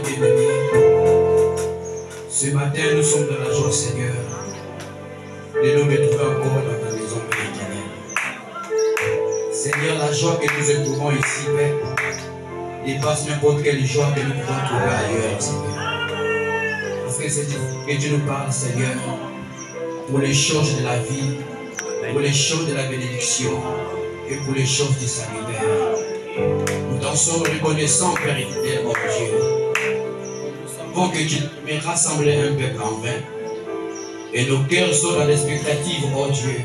bien-aimé. Ce matin, nous sommes dans la joie, Seigneur, de nous retrouver encore dans ta maison, Père éternel. Seigneur, la joie que nous éprouvons ici, Père, dépasse n'importe quelle joie que nous pouvons trouver ailleurs, Seigneur. Parce que c'est que tu nous parles, Seigneur, pour les choses de la vie, pour les choses de la bénédiction et pour les choses du salut, Père. Nous t'en sommes reconnaissants, Père éternel, mon Dieu. Nous savons que tu m'as rassemblé un peuple en vain. Et nos cœurs sont dans l'expectative, oh Dieu,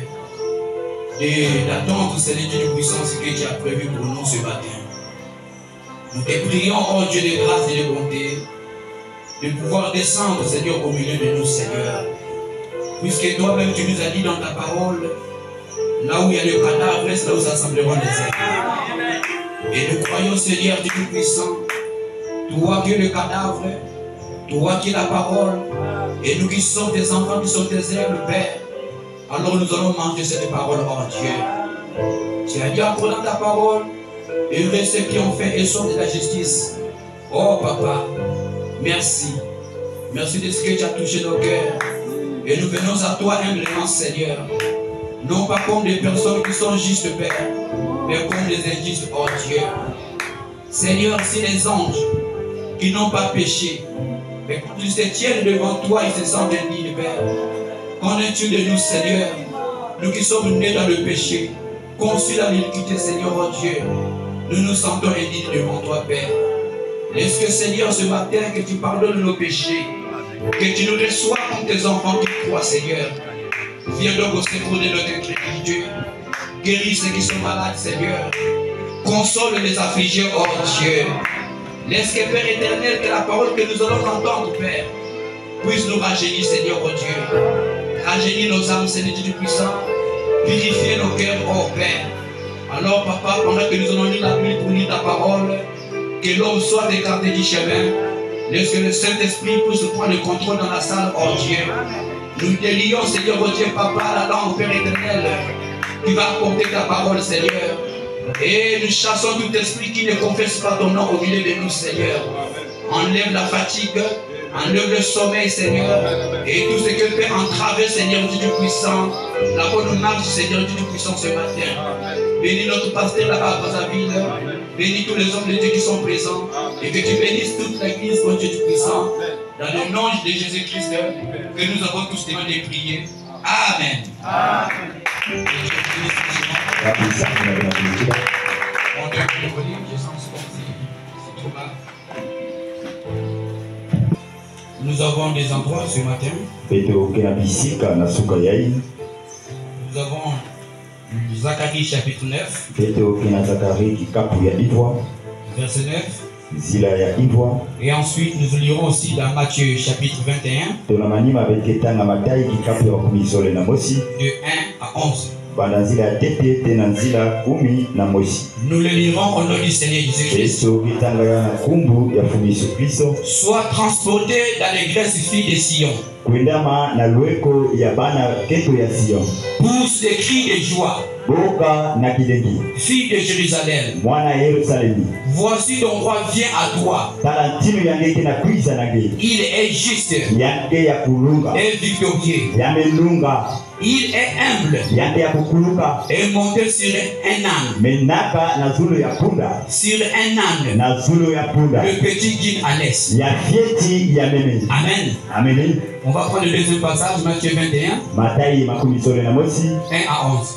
d'attendre, Seigneur Dieu de puissance, ce que tu as prévu pour nous ce matin. Nous te prions, oh Dieu de grâce et de bonté, de pouvoir descendre, Seigneur, au milieu de nous, Seigneur. Puisque toi-même, tu nous as dit dans ta parole, là où il y a le cadavre, c'est là où s'assembleront les êtres. Et nous croyons, Seigneur Dieu puissant, toi qui es le cadavre, toi qui es la parole, et nous qui sommes des enfants, qui sommes des êtres, Père, alors nous allons manger cette parole, oh Dieu. Tu as dit en prenant ta parole, heureux ceux qui ont fait et sont de la justice. Oh Papa, merci. Merci de ce que tu as touché nos cœurs. Et nous venons à toi humblement, Seigneur. Non pas comme des personnes qui sont justes, Père, mais comme des injustes, oh Dieu. Seigneur, si les anges qui n'ont pas péché, mais quand ils se tiennent devant toi, ils se sentent indignes, Père. Qu'en es-tu de nous, Seigneur, nous qui sommes nés dans le péché, conçus dans l'iniquité, Seigneur, oh Dieu, nous nous sentons indignes devant toi, Père. Laisse que, Seigneur, ce matin, que tu pardonnes nos péchés, que tu nous reçois comme tes enfants qui croient, Seigneur. Viens donc au secours de notre incrédulité. Guéris ceux qui sont malades, Seigneur. Console les affligés, oh Dieu. Laisse que, Père éternel, que la parole que nous allons entendre, Père, puisse nous rajeunir, Seigneur, oh Dieu. Rajeunir nos âmes, Seigneur Dieu puissant. Purifier nos cœurs, oh Père. Alors, Papa, pendant que nous allons lire la Bible pour lire ta parole, que l'homme soit écarté du chemin. Laisse que le Saint-Esprit puisse prendre le contrôle dans la salle, oh Dieu. Nous délions, Seigneur, oh Dieu, Papa, la langue, Père éternel, qui va apporter ta parole, Seigneur. Et nous chassons tout esprit qui ne confesse pas ton nom au milieu de nous, Seigneur. Enlève la fatigue, enlève le sommeil, Seigneur, et tout ce que peut entraver, Seigneur Dieu puissant, la bonne marche, Seigneur Dieu puissant, ce matin. Bénis notre pasteur là-bas à Brazzaville. Bénis tous les hommes de Dieu qui sont présents. Et que tu bénisses toute l'église, mon Dieu puissant. Dans le nom de Jésus-Christ, que nous avons tous demandé de prier. Amen. Amen. Nous avons des endroits ce matin. Nous avons Zacharie chapitre 9. Verset 9. Et ensuite nous lirons aussi dans Matthieu chapitre 21. De 1 à 11. Nous le lirons au nom du Seigneur Jésus-Christ. Sois transporté dans les grosses filles de Sion. Pousse des cris de joie. Fille de Jérusalem. Voici ton roi vient à toi. Il est juste et victorieux. Il est humble et monté sur un âne. Sur un âne. Le petit guide ânesse. Amen. Amen. On va prendre le deuxième passage, Matthieu 21. 1 à 11.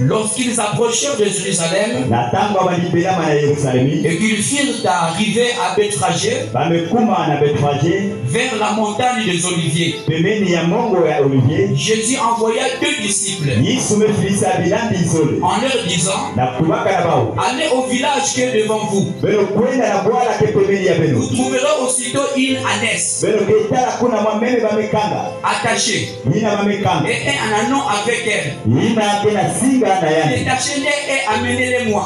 Lorsqu'ils approchèrent de Jérusalem et qu'ils firent arriver à Bethphagée, vers la montagne des Oliviers, Jésus envoya 2 disciples en leur disant: allez au village qui est devant vous. Vous trouverez aussitôt une ânesse attachée et un ânon avec elle. Détachez-les et amenez-les-moi.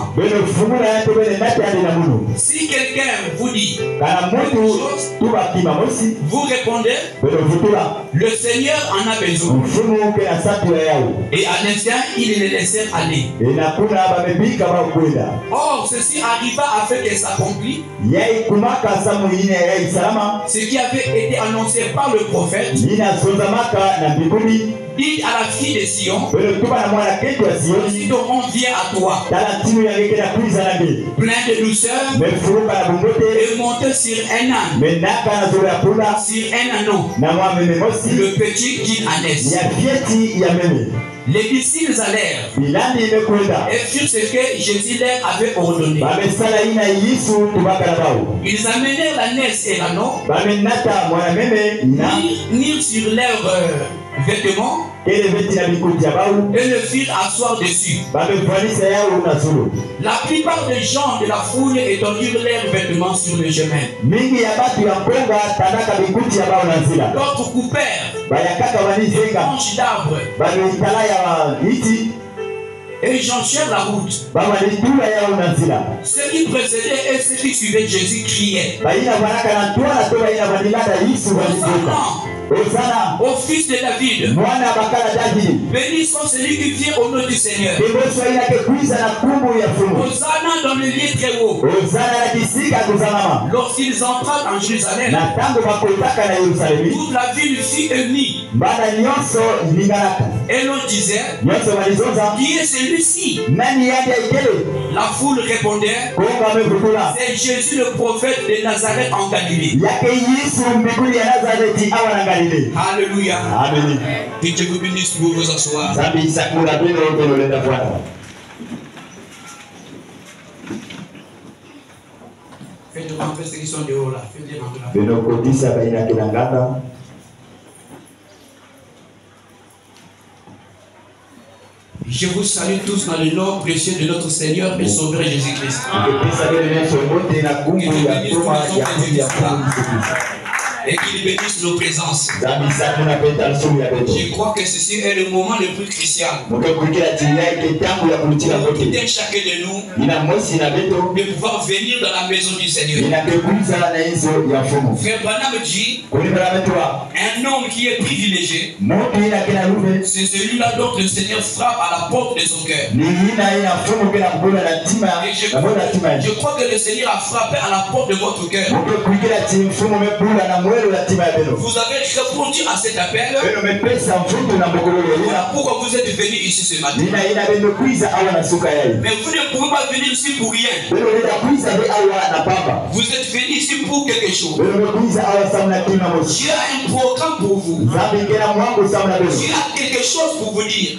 Si quelqu'un vous dit quelque chose, vous répondez: le Seigneur seigneur en a besoin. Et à l'instant, ils les laissèrent aller. Or, ceci arriva afin qu'elle s'accomplisse. Ce qui avait été annoncé par le prophète. Dit à la fille de Sion, aussitôt on vient à toi, plein de douceur, et monte sur un âne, sur un anneau, le petit qu'il en est. Les disciples allèrent et firent ce que Jésus leur avait ordonné. Ils amenèrent l'ânesse et l'anneau, mirent sur leurs vêtements et le firent asseoir dessus. La plupart des gens de la foule étendirent leurs vêtements sur le chemin. D'autres coupèrent des branches d'arbres et jonchèrent la route. Ceux qui précédaient et ceux qui suivaient Jésus criaient: Hosanna au fils de David, béni soit celui qui vient au nom du Seigneur. Hosanna dans le lieu très haut. Lorsqu'ils entrèrent en Jérusalem, toute la ville fut émue. Et l'on disait: qui est celui-ci? La foule répondait: c'est Jésus le prophète de Nazareth en Galilée. Alléluia. Amen. Que Dieu vous bénisse pour vous asseoir. Faites rentrer ceux qui sont dehors là. Faites rentrer là. Je vous salue tous dans le nom précieux de notre Seigneur et Sauveur Jésus-Christ. Et qu'il bénisse nos présences. Je crois que ceci est le moment le plus crucial pour chacun de nous de pouvoir venir dans la maison du Seigneur. Frère Branham dit: un homme qui est privilégié, c'est celui-là dont le Seigneur frappe à la porte de son cœur. Je crois que le Seigneur a frappé à la porte de votre cœur. Vous avez répondu à cet appel. Voilà pourquoi vous êtes venus ici ce matin. Mais vous ne pouvez pas venir ici pour rien. Vous êtes venus ici pour quelque chose. Dieu a un programme pour vous. Dieu a quelque chose pour vous dire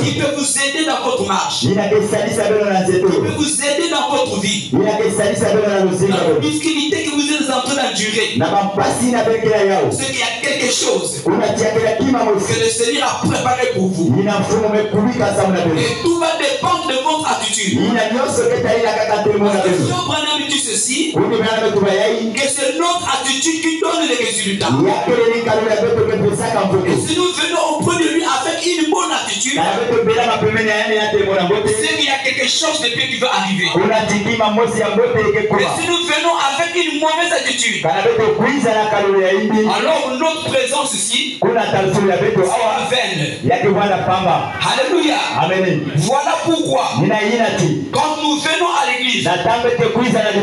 qui peut vous aider dans votre marche, qui peut vous aider dans votre vie, dans la difficulté que vous êtes en train d'endurer. C'est qu'il y a quelque chose que le Seigneur a préparé pour vous. Et tout va dépendre de votre attitude. Monsieur Branham dit ceci, que c'est notre attitude qui donne les résultats. Et si nous venons auprès de lui avec une bonne attitude, c'est qu'il y a quelque chose de bien qui va arriver. Mais si nous venons avec une mauvaise attitude, alors notre présence ici sera vaine. Alléluia. Voilà pourquoi quand nous venons à l'église,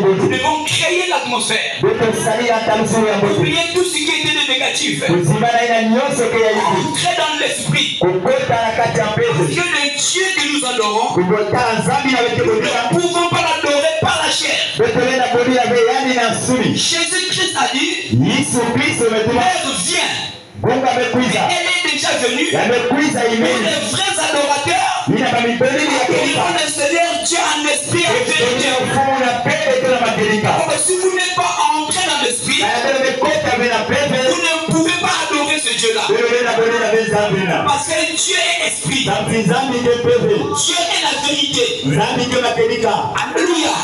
nous devons créer l'atmosphère. Oubliez tout ce qui était de négatif. Entrer dans l'esprit. Parce que le Dieu que nous adorons, nous ne pouvons pas l'adorer par la chair. Jésus-Christ a dit: Père, viens. Elle est déjà venue. Les vrais adorateurs diront: le Seigneur Dieu en esprit en vérité. Si vous n'êtes pas entré dans l'esprit, vous ne pouvez pas adorer ce Dieu-là. Parce que Dieu est esprit. Dieu est la vérité. Alléluia.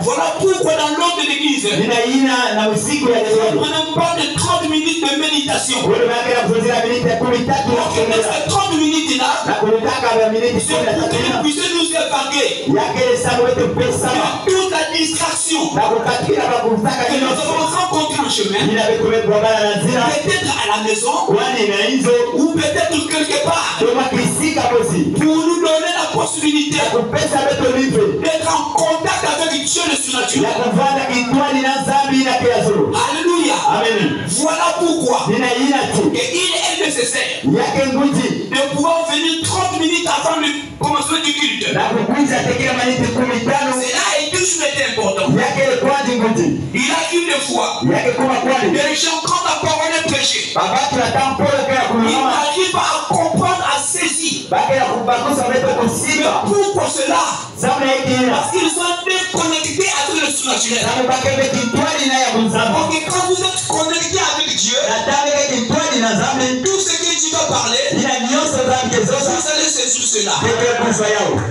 Voilà pourquoi dans l'ordre de l'église, on ne parle de 30 minutes de méditation. 30 minutes là, c'est pour que vous puissiez nous évacuer toute la distraction que nous avons rencontrée en chemin, peut-être à la maison, ou peut-être quelque part, pour nous donner la possibilité d'être en contact avec Dieu le surnaturel. Alléluia. Voilà pourquoi il est nécessaire de pouvoir venir 30 minutes avant le commencement du culte. Cela est toujours été important. Il a une fois, les gens, quand la parole est prêchée, ils n'arrivent pas à comprendre, à saisir. Pourquoi cela? Parce qu'ils sont déconnectés avec le surnaturel. Donc quand vous êtes connecté avec Dieu, tout ce que Dieu va parler, vous allez saisir cela.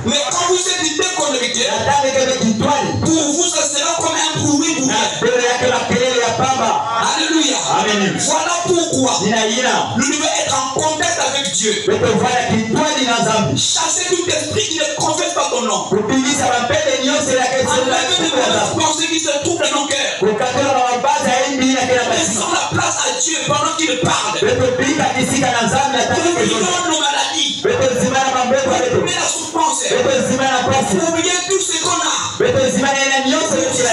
Mais quand vous êtes déconnecté, pour vous ça sera comme un bruit pour rien. Alléluia. Voilà pourquoi nous devons être en contact avec Dieu. Chasser tout esprit qui ne confesse pas ton nom. Enlever de nos pensées qui se trouvent dans nos cœurs. Laissons la place à Dieu pendant qu'il parle. Oublions nos maladies. Oublions la souffrance. Oublions tout ce qu'on a.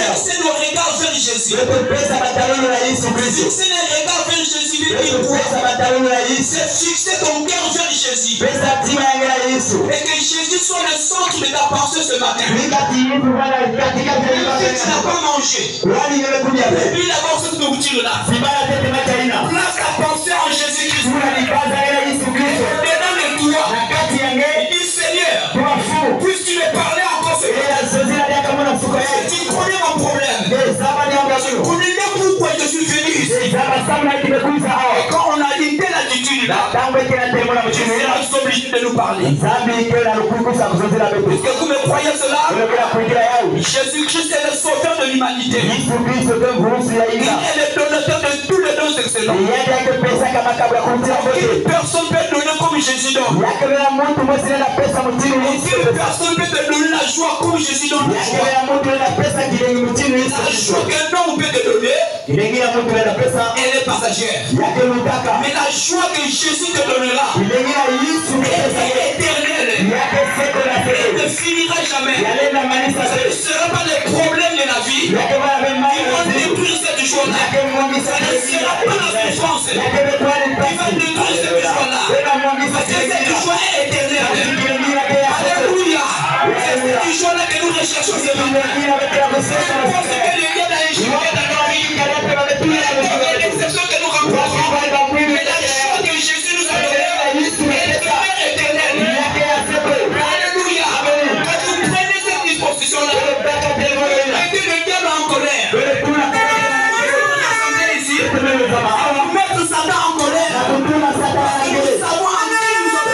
Fixez nos regards vers Jésus. Fixez les regards vers Jésus. C'est fixer ton cœur vers Jésus. Et que Jésus soit le centre de ta pensée ce matin. Même si tu n'as pas mangé, oublie d'abord cette nourriture-là. Place ta pensée en Jésus-Christ. Dedans de toi, il dit Seigneur, puisque tu me parlais encore ce matin, tu connais mon problème. Tu connais bien pourquoi je suis venu ici. Et quand on a une telle attitude là, tu seras obligé de nous parler. Est-ce que vous me croyez cela? Jésus-Christ est le sauveur de l'humanité. Il est le donateur de tous les dons excellents. Personne ne peut donner comme Jésus donne. Personne ne peut te donner la joie comme Jésus donne. La joie qu'un homme peut te donner, elle est passagère. Mais la joie que Jésus te donnera, elle est éternelle. Elle ne finira jamais. Ce ne sera pas les problèmes de la vie qui vont détruire cette joie-là. Ce ne sera pas la souffrance qui va détruire cette joie-là. Parce que cette joie est éternelle. Alléluia. C'est cette joie-là que nous recherchons ce matin. Je pense que les gars dans les jours, dans nos vies, il y a des exceptions que nous rencontrons. Mais la joie que Jésus nous a donnée, elle est éternelle. Alléluia. Quand vous prenez cette disposition-là, mettez le diable en colère. Vous mettez Satan en colère. Nous savons en qui nous sommes.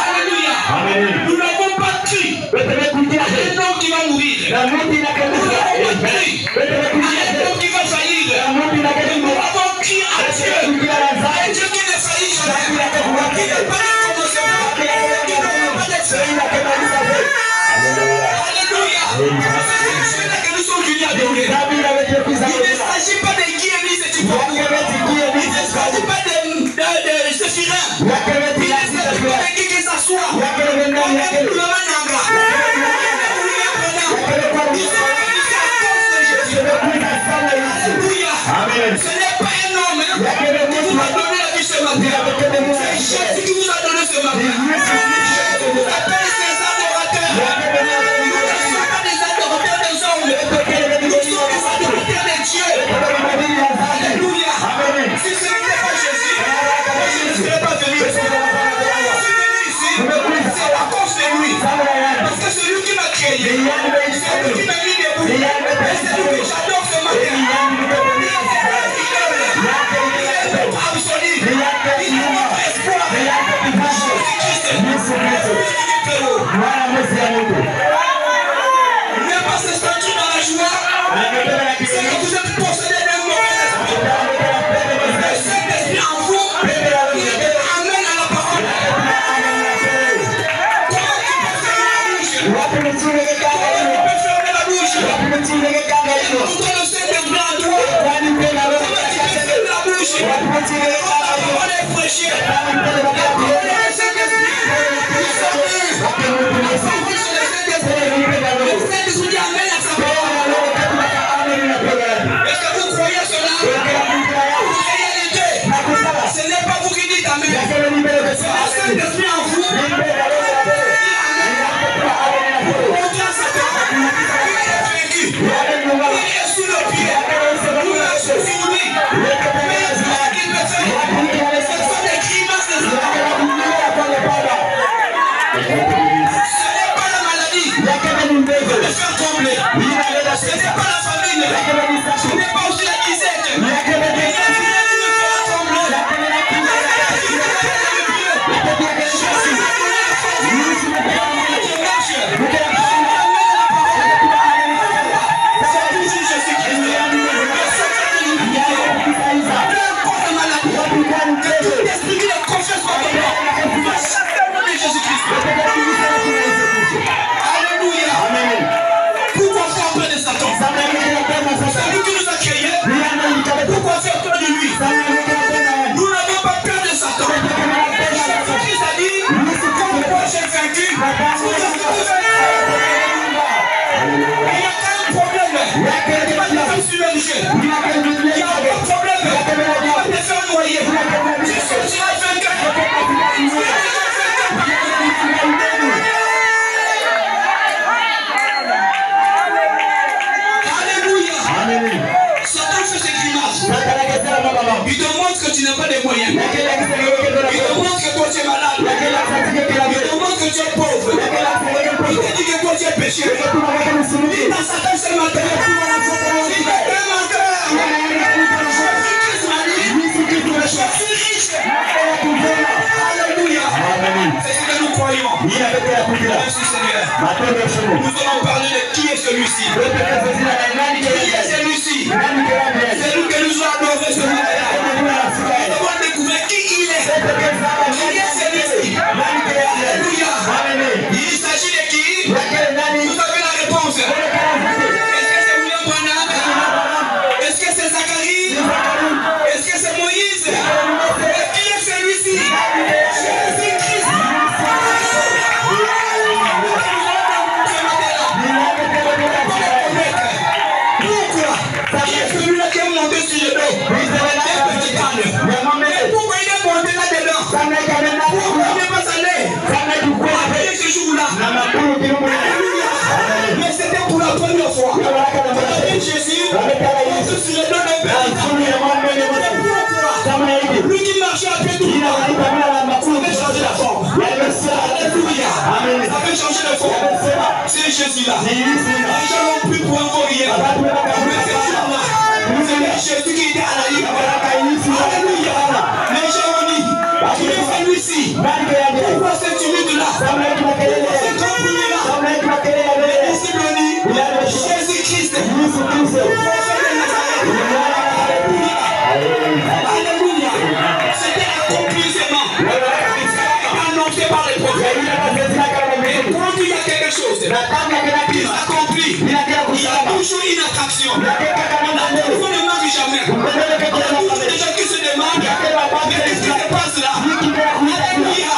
Alléluia. Nous n'avons pas cru à un homme qui va mourir. Nous n'avons pas cru à un homme qui va faillir. Nous avons cru à Dieu. À Dieu qui ne faillit jamais. Qui n'est pas de commencement. Qui ne fait pas d'excellence. Alléluia. C'est celui-là que nous sommes venus adorer. Il ne s'agit pas de qui église et tu peux. Il ne s'agit pas de Séphira. Il ne s'agit pas de qui que ça soit. Ce n'est pas un homme qui vous a donné la vie ce matin. C'est Jésus qui vous a donné ce matin. Jésus vous appelle ses adorateurs. Nous ne sommes pas des adorateurs des hommes. Nous sommes des adorateurs de Dieu. Alléluia. Si ce n'était pas Jésus, je ne serais pas venu ici. Je suis venu ici. C'est à cause de lui. Parce que c'est lui qui m'a créé. C'est lui qui m'a mis debout. Et c'est lui que j'adore ce matin. Ne pas se sentir dans la joie, c'est que vous êtes possédé d'un mauvais esprit. Le Saint-Esprit en vous, il amène à la parole. Comment tu peux fermer la bouche? Comment tu peux fermer la bouche? Quand le Saint-Esprit parole est prêchée, le Saint-Esprit, nous sommes en faveur sur le Saint-Esprit. Le Saint-Esprit dit Amen à sa parole. Est-ce que vous croyez cela? En réalité, ce n'est pas vous qui dites Amen. C'est le Saint-Esprit en vous. Ce n'est pas la famille, ce n'est pas aussi la disette. Pourquoi faire peur de lui? Nous n'avons pas peur de Satan. Jésus-Christ a dit, pourquoi j'ai vaincu? Il y a qu'un problème. Il va te faire submerger. Il y a un problème. Il va te faire noyer. Tu sortiras vainqueur. Il te montre que tu n'as pas de moyens. Il te montre que toi tu es malade. Il te montre que tu es pauvre. Il te dit que toi tu es péché. Il t'a Satan ce matin. Il t'a fait menteur. Je suis riche. Alléluia. C'est ce que nous croyons. Merci Seigneur. Nous allons parler de qui est celui-ci. Qui est celui-ci? C'est lui que nous avons adoré ce matin. Nous avons découvert qui il est. Qui est celui-ci? Alléluia. Il s'agit de qui? Vous avez la réponse. Est-ce que c'est William Branham? Est-ce que c'est Zacharie? Est-ce que c'est Moïse? Qui est celui-ci? Jésus-Christ. Pourquoi? Qui est celui-là qui est monté sur le dos? Pourquoi il est monté là-dedans? Pourquoi il n'est pas allé après ce jour-là? Mais c'était pour la première fois. Jésus monté sur le dos d'un père. Pourquoi? Lui qui marchait à pied tout le temps, il avait changé la forme. Alléluia. Ça avait changé de forme. C'est Jésus-là. Les gens n'ont plus pour encore hier. Mais c'est là. C'est Jésus qui était à la ligne. Alléluia. Les gens ont dit, qui est celui-ci? Pourquoi cette tumulte-là? Pourquoi cette comprimée-là? Les disciples ont dit, Jésus-Christ. Alléluia. C'était accomplissement. Annoncé par les prophètes. Et quand il y a quelque chose, il s'accomplit. Il y a toujours une attraction. On ne manque jamais. Il y a toujours des gens qui se demandent, mais qu'est-ce qui se passe là? Alléluia.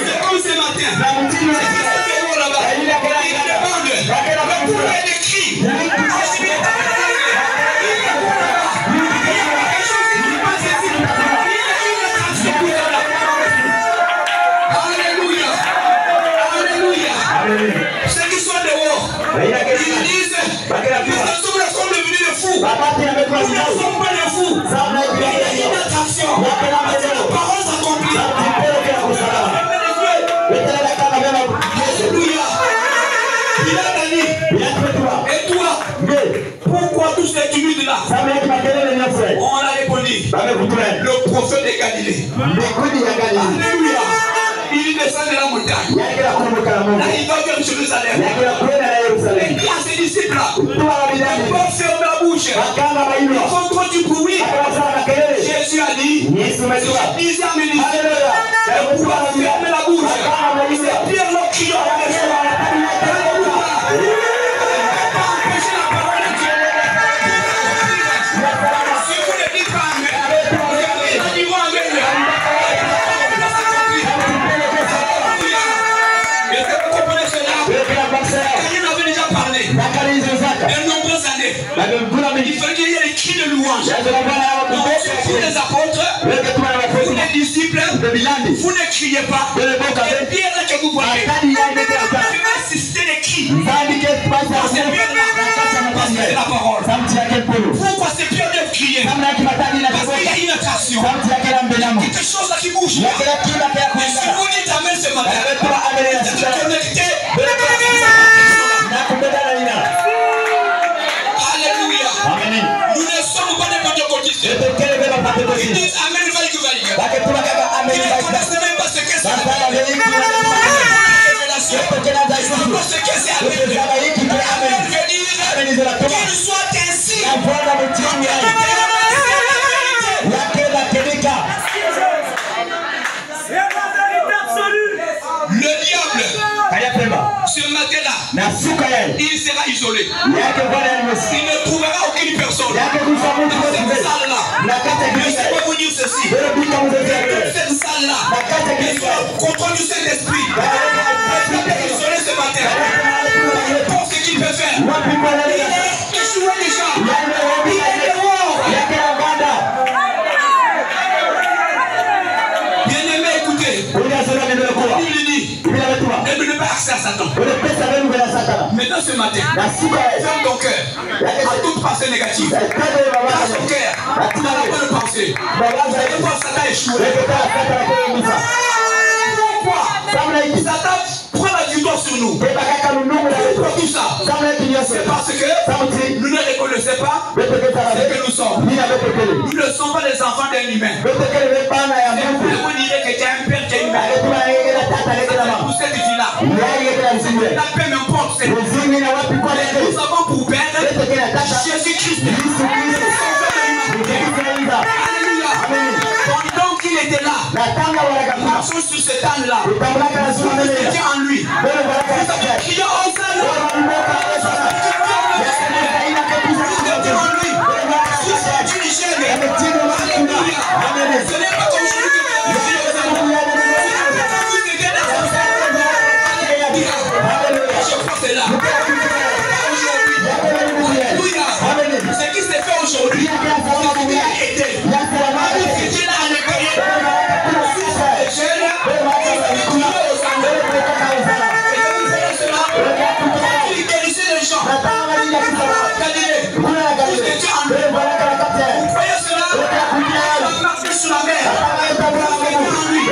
C'est comme ce matin. C'est ce que là-bas. Il demande, le pouvoir est écrit. Ceux qui sont dehors, ils disent, nous sommes devenus des fous. Nous ne sommes pas des fous. Il y a une attraction. La parole s'accomplit. Alléluia. Il a dit, et toi, pourquoi tous ces tumultes là? On a répondu, le prophète de Galilée. Alléluia. Il descend de la montagne. Là, il va vers Jérusalem. Et puis à ses disciples là, ils vont fermer la bouche. Ils font trop du bruit. Jésus a dit, disait à mes disciples, de pouvoir fermer la bouche. C'est Pierre leur criant. Pas empêcher la parole de Dieu. Si vous ne dites pas Amen, vous avez dit anges. Donc, vous les apôtres, vous les disciples, vous ne criez pas. Les pierres que vous voyez, je vais assister les cris. Parce que c'est la parole. Pourquoi ces pierres doivent crier? Parce qu'il y a une attraction. Quelque chose là qui bouge. Et si vous dites amen ce matin, vous êtes connecté. Alléluia. Nous ne sommes pas des pentecôtistes. Ils disent amen, valide. Ils ne connaissent même pas ce que c'est. Ils ne savent pas ce que c'est. Amen veut dire qu'il soit ainsi. Le diable, ce matin-là, il sera isolé. Il ne trouvera aucune personne dans cette salle-là. Mais je peux vous dire ceci. Dans cette salle-là, il sera au contrôle du Saint-Esprit. Il est isolé ce matin. Pour ce qu'il peut faire. Il est échoué déjà. Il est dehors. Bien-aimé, écoutez. Il dit, ne donnez pas accès à Satan. Maintenant ce matin, ferme ton cœur à toute pensée négative. Ferme ton cœur à la bonne pensée. Pourquoi Satan a échoué? Pourquoi Satan prend la victoire sur nous? Pourquoi tout ça? C'est parce que nous ne reconnaissons pas ce que nous sommes. Nous ne sommes pas les enfants d'un humain. Vous direz que tu as un père qui est humain. Pour cette vie-là, la paix m'importe. Nous avons pour père Jésus-Christ. Alléluia. Donc il était là. Nous marchons sur cette âne-là. Vous étiez en lui. Vous avez crié en salle. Vous étiez en lui. Sur une chaîne. Alléluia. Ce n'est pas comme celui que vous avez je crois que c'est là. Alléluia. Ce qui s'est fait aujourd'hui, c'est qu'il a été. C'était là à l'intérieur. Les jeunes, ils avaient crié aux anges. Il guérissait les gens. Galilée, vous étiez en lui. Vous voyez cela? Il a marché sur la mer. Vous étiez en lui.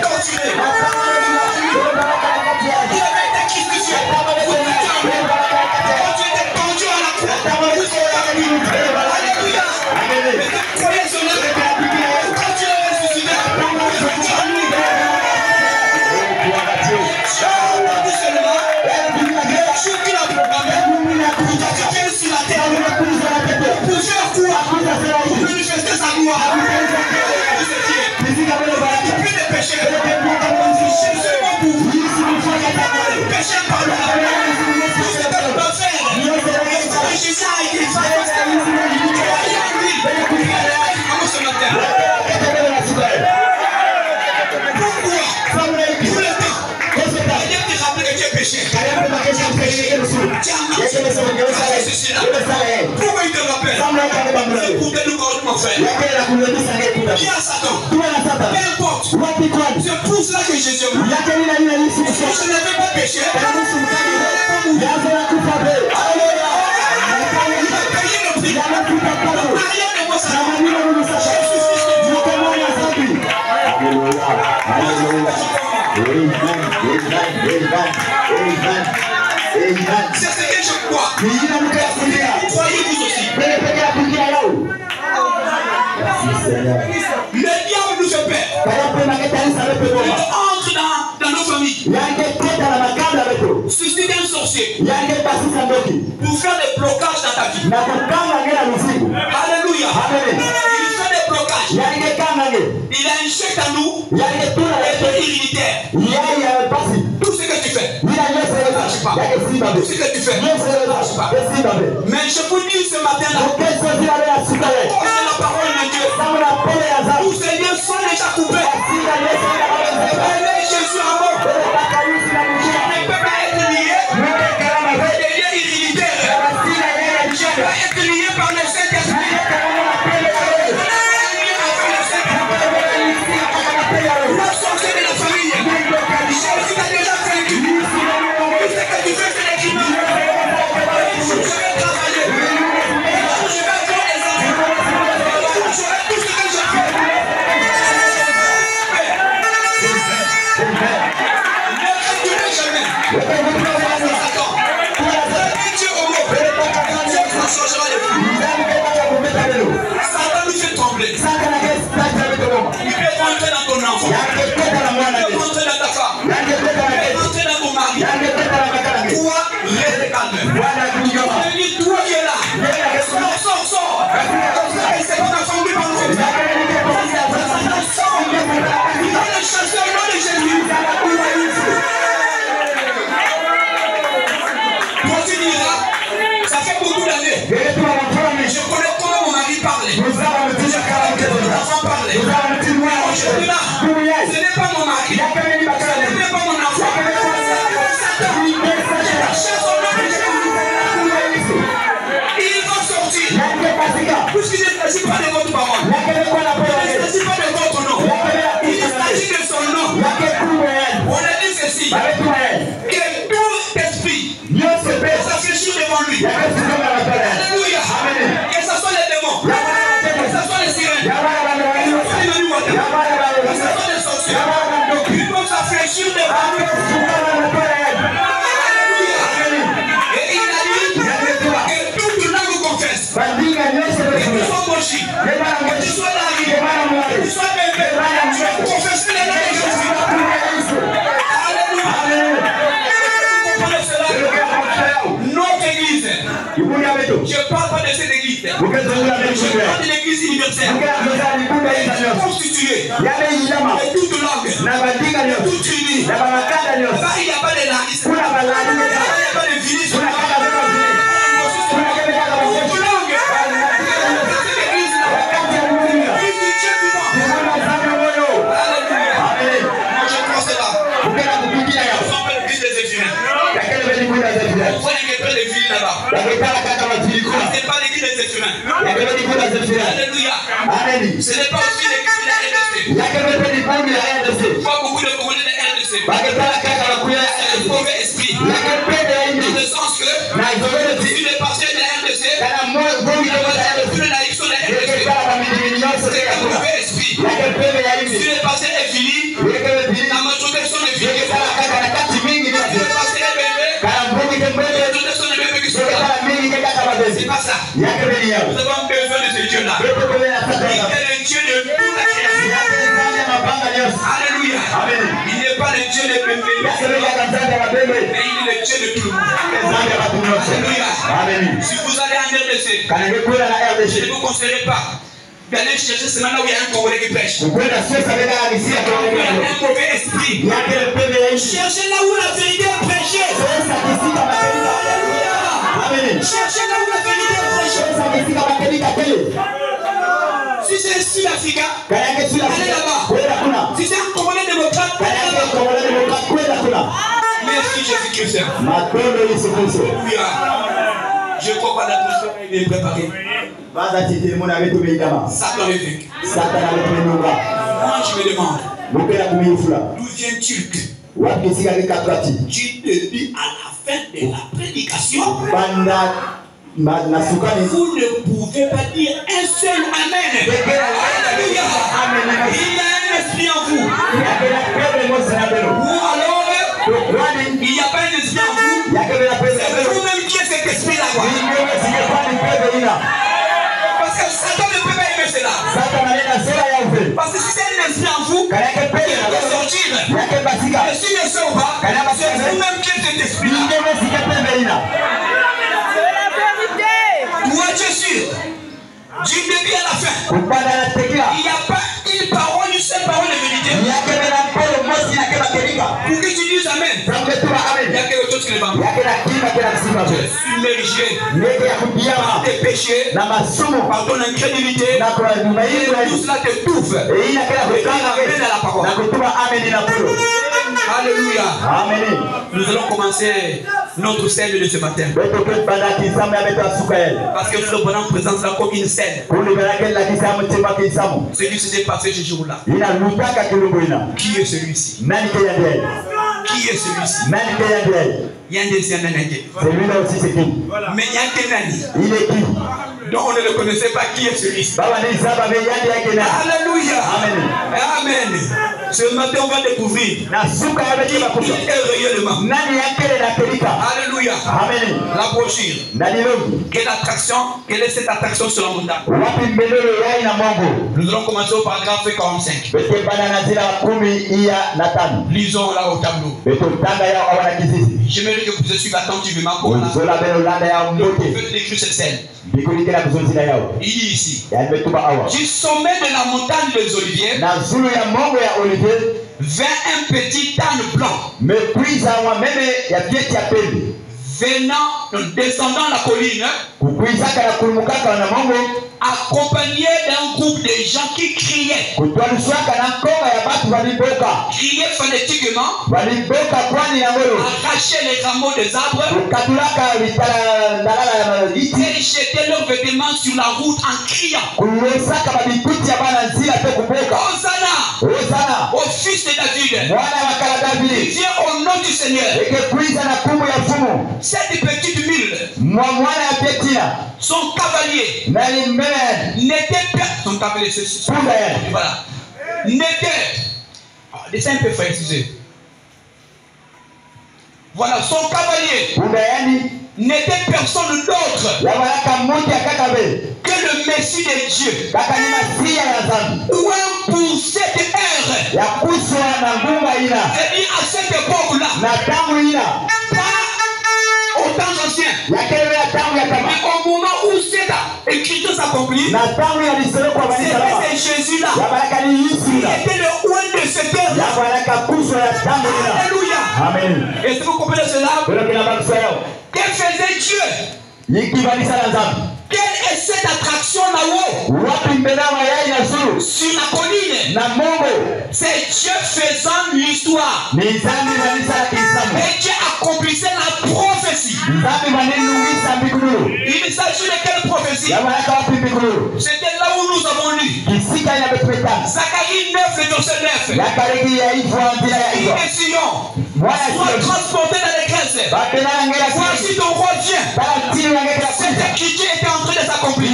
Continuez. Il avait été crucifié. Vous étiez en lui. Quand tu étais pendu à la croix, vous étiez en lui. Alléluia. Mais croyez cela. Quand tu es ressuscité, vous étiez en lui. Dis seulement, le jour qu'il a programmé, il t'a fait sur la terre. Pour faire quoi? Pour manifester sa gloire. Vous étiez. Plus de péché. Jésus est pour vous. Le péché pardonné. Tout ce que nous devons faire. Jésus a été Comment ce matin? Pourquoi? Tout le temps. Il vient te rappeler que tu es péché. Tu as marqué ceci là. Pourquoi il te rappelle? C'est pour que nous correctement faire. Il y a Satan. Peu importe. C'est pour cela que Jésus est mort. Si je n'avais pas péché, il n'allait pas mourir. Il a payé le prix. Rien ne moi ça. C'est ce que je crois. Vous croyez vous aussi. Le diable nous fait peur. Il entre dans nos familles. Suscite un sorcier pour faire des blocages dans ta vie. Alléluia. Il fait des blocages. Il injecte à nous des héréditaires. Tout ce que tu fais, ne marche pas. Tout ce que tu fais, ne marche pas. Mais je vous dis ce matin-là, c'est la parole de Dieu. Tous ces liens sont déjà coupés. Jésus à mort. Je ne peux pas être lié. Des liens héréditaires. Je peux être lié par les Dieu changera les flux. Satan nous fait trembler. Il peut rentrer dans ton enfant. Il peut rentrer dans ta femme. Il peut rentrer dans ton mari. Toi, reste calme. Toi qui es là. Sors. C'est pas ta famille par nous. Sors. Il va le chasser au nom de Jésus. Toi tu diras, ça fait beaucoup d'années. Je connais comment mon mari parlait. Je connais comment mon enfant parlait. Aujourd'hui là, ce n'est pas mon mari. Ce n'est pas mon enfant. Il va sortir. Puisqu'il ne s'agit pas de votre parole. Il ne s'agit pas de votre nom. Il s'agit de son nom. On a dit ceci. Que tout esprit s'affiche devant lui. Alléluia. Que ce soit les démons. Que ce soit les sirènes. Que ce soit les manuels. Que ce soit les sorciers. Ils vont s'afficher devant lui. Et il a dit que toute langue confesse. Que tu sois mochi, que tu sois David, que tu sois bébé, tu vas confesser les noms de Jésus. Alléluia. Vous comprenez cela? Notre église. Je parle pas de cette église. Je parle de l'église universelle. Constituée de toute langue, de toute tribu. Là, il n'y a pas de laïcs. Il n'y a pas de vilis. C'est pas l'église des êtres humains. Alléluia. Ce n'est pas aussi l'église de la RDC. Pas beaucoup de communautés de RDC. Un mauvais esprit. Dans le sens que si le pasteur de la RDC, plus de laïcs sur la RDC, c'est un mauvais esprit. Si le pasteur est fini, la majorité sont les filles. Si le pasteur est bébé, c'est pas ça. Nous avons besoin de ce Dieu-là. Il est le Dieu de toute la création. Alléluia. Il n'est pas le Dieu de bébé, mais il est le Dieu de tout le monde. Alléluia. Si vous allez en RDC, je ne vous conseillerais pas d'aller chercher ce moment où il y a un Congolais qui prêche. Un mauvais esprit. Cherchez là où la vérité est prêchée. Cherchez là où la vérité est prêchée. Si c'est un Sud-Africain, allez là-bas. Si c'est un Congolais démocrate, allez là-bas. Merci Jésus-Christ. Je crois que l'atmosphère est préparée. Satan est vécu. Moi je me demande, d'où vient-il que tu te dis à la fin de la prédication, vous ne pouvez pas dire un seul Amen. Alléluia. Il y a un esprit en vous. Ou alors, il n'y a pas un esprit en vous. C'est vous-même qui êtes cet esprit-là. Parce que Satan ne peut pas aimer cela. Parce que si c'est un esprit en vous, il peut sortir. Et s'il ne sort pas, c'est vous-même qui êtes cet esprit-là. Toi, tu es sûr. Du début à la fin. Il n'y a pas une parole, une seule parole de vérité. Pour que tu dises Amen. Il y a quelque chose qui ne va pas. Tu es submergé par tes péchés, par ton incrédulité. Tout cela t'étouffe. Et il amène à la parole. Alléluia. Amen. Nous allons commencer notre scène de ce matin. Parce que nous prenons présence là comme une scène. Ce qui s'est passé ce jour-là. Qui est celui-ci? Qui est celui-ci? Il y a un deuxième Nanagé. Mais il y a un Kenani. Il est qui? Donc on ne le connaissait pas. Qui est celui-ci? Alléluia. Amen. Amen. Ce matin, on va découvrir qui est réellement. Alléluia. Amen. La brochure. Quelle est cette attraction sur la montagne? Nous allons commencer au paragraphe 45. Lisons là au tableau. J'aimerais que vous suiviez attentivement pour la décrire cette scène. Il dit ici, du sommet de la montagne des Oliviers vint un petit âne blanc descendant la colline, accompagné d'un groupe de gens qui criaient. Criaient phonétiquement, arrachaient les rameaux des arbres et jetaient leurs vêtements sur la route en criant. Hosanna au fils de David. Viens au nom du Seigneur. Cette petite mule, son cavalier n'était pas. Son cavalier, c'est voilà. N'était. Un peu frère, excusez. Voilà, son cavalier n'était personne d'autre que le Messie de Dieu. Ou un pour cette ère. C'est-à-dire à cette époque-là. Au temps ancien. Mais au moment où cette écriture s'accomplit, c'était Jésus-là. Il était le roi de cette terre. Alléluia. Amen. Est-ce que vous comprenez cela? Que faisait Dieu? Quelle est cette attraction là-haut? Sur la colline. C'est Dieu faisant l'histoire. Et Dieu accomplissait la prophétie. Il s'agit de quelle prophétie? C'était là où nous avons lu. Zacharie 9, le verset 9. Sois transporté dans les graisses. Voici ton roi vient. Cette écriture était en train de s'accomplir.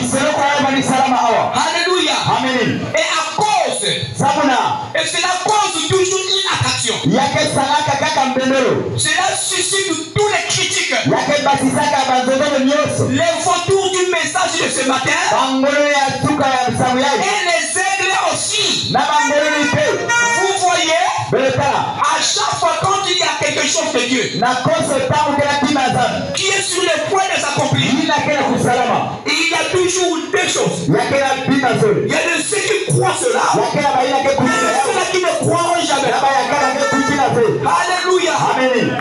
Alléluia. Amen. Et à cause, et c'est la cause toujours une attraction. Cela suscite tous les critiques. Les vautours du message de ce matin. Et les aigles aussi. Vous voyez, à chaque fois quand il y a quelque chose de Dieu qui est sur le point de s'accomplir, il y a toujours deux choses. Il y a de ceux qui croient cela et ceux-là qui ne croiront jamais. Alléluia.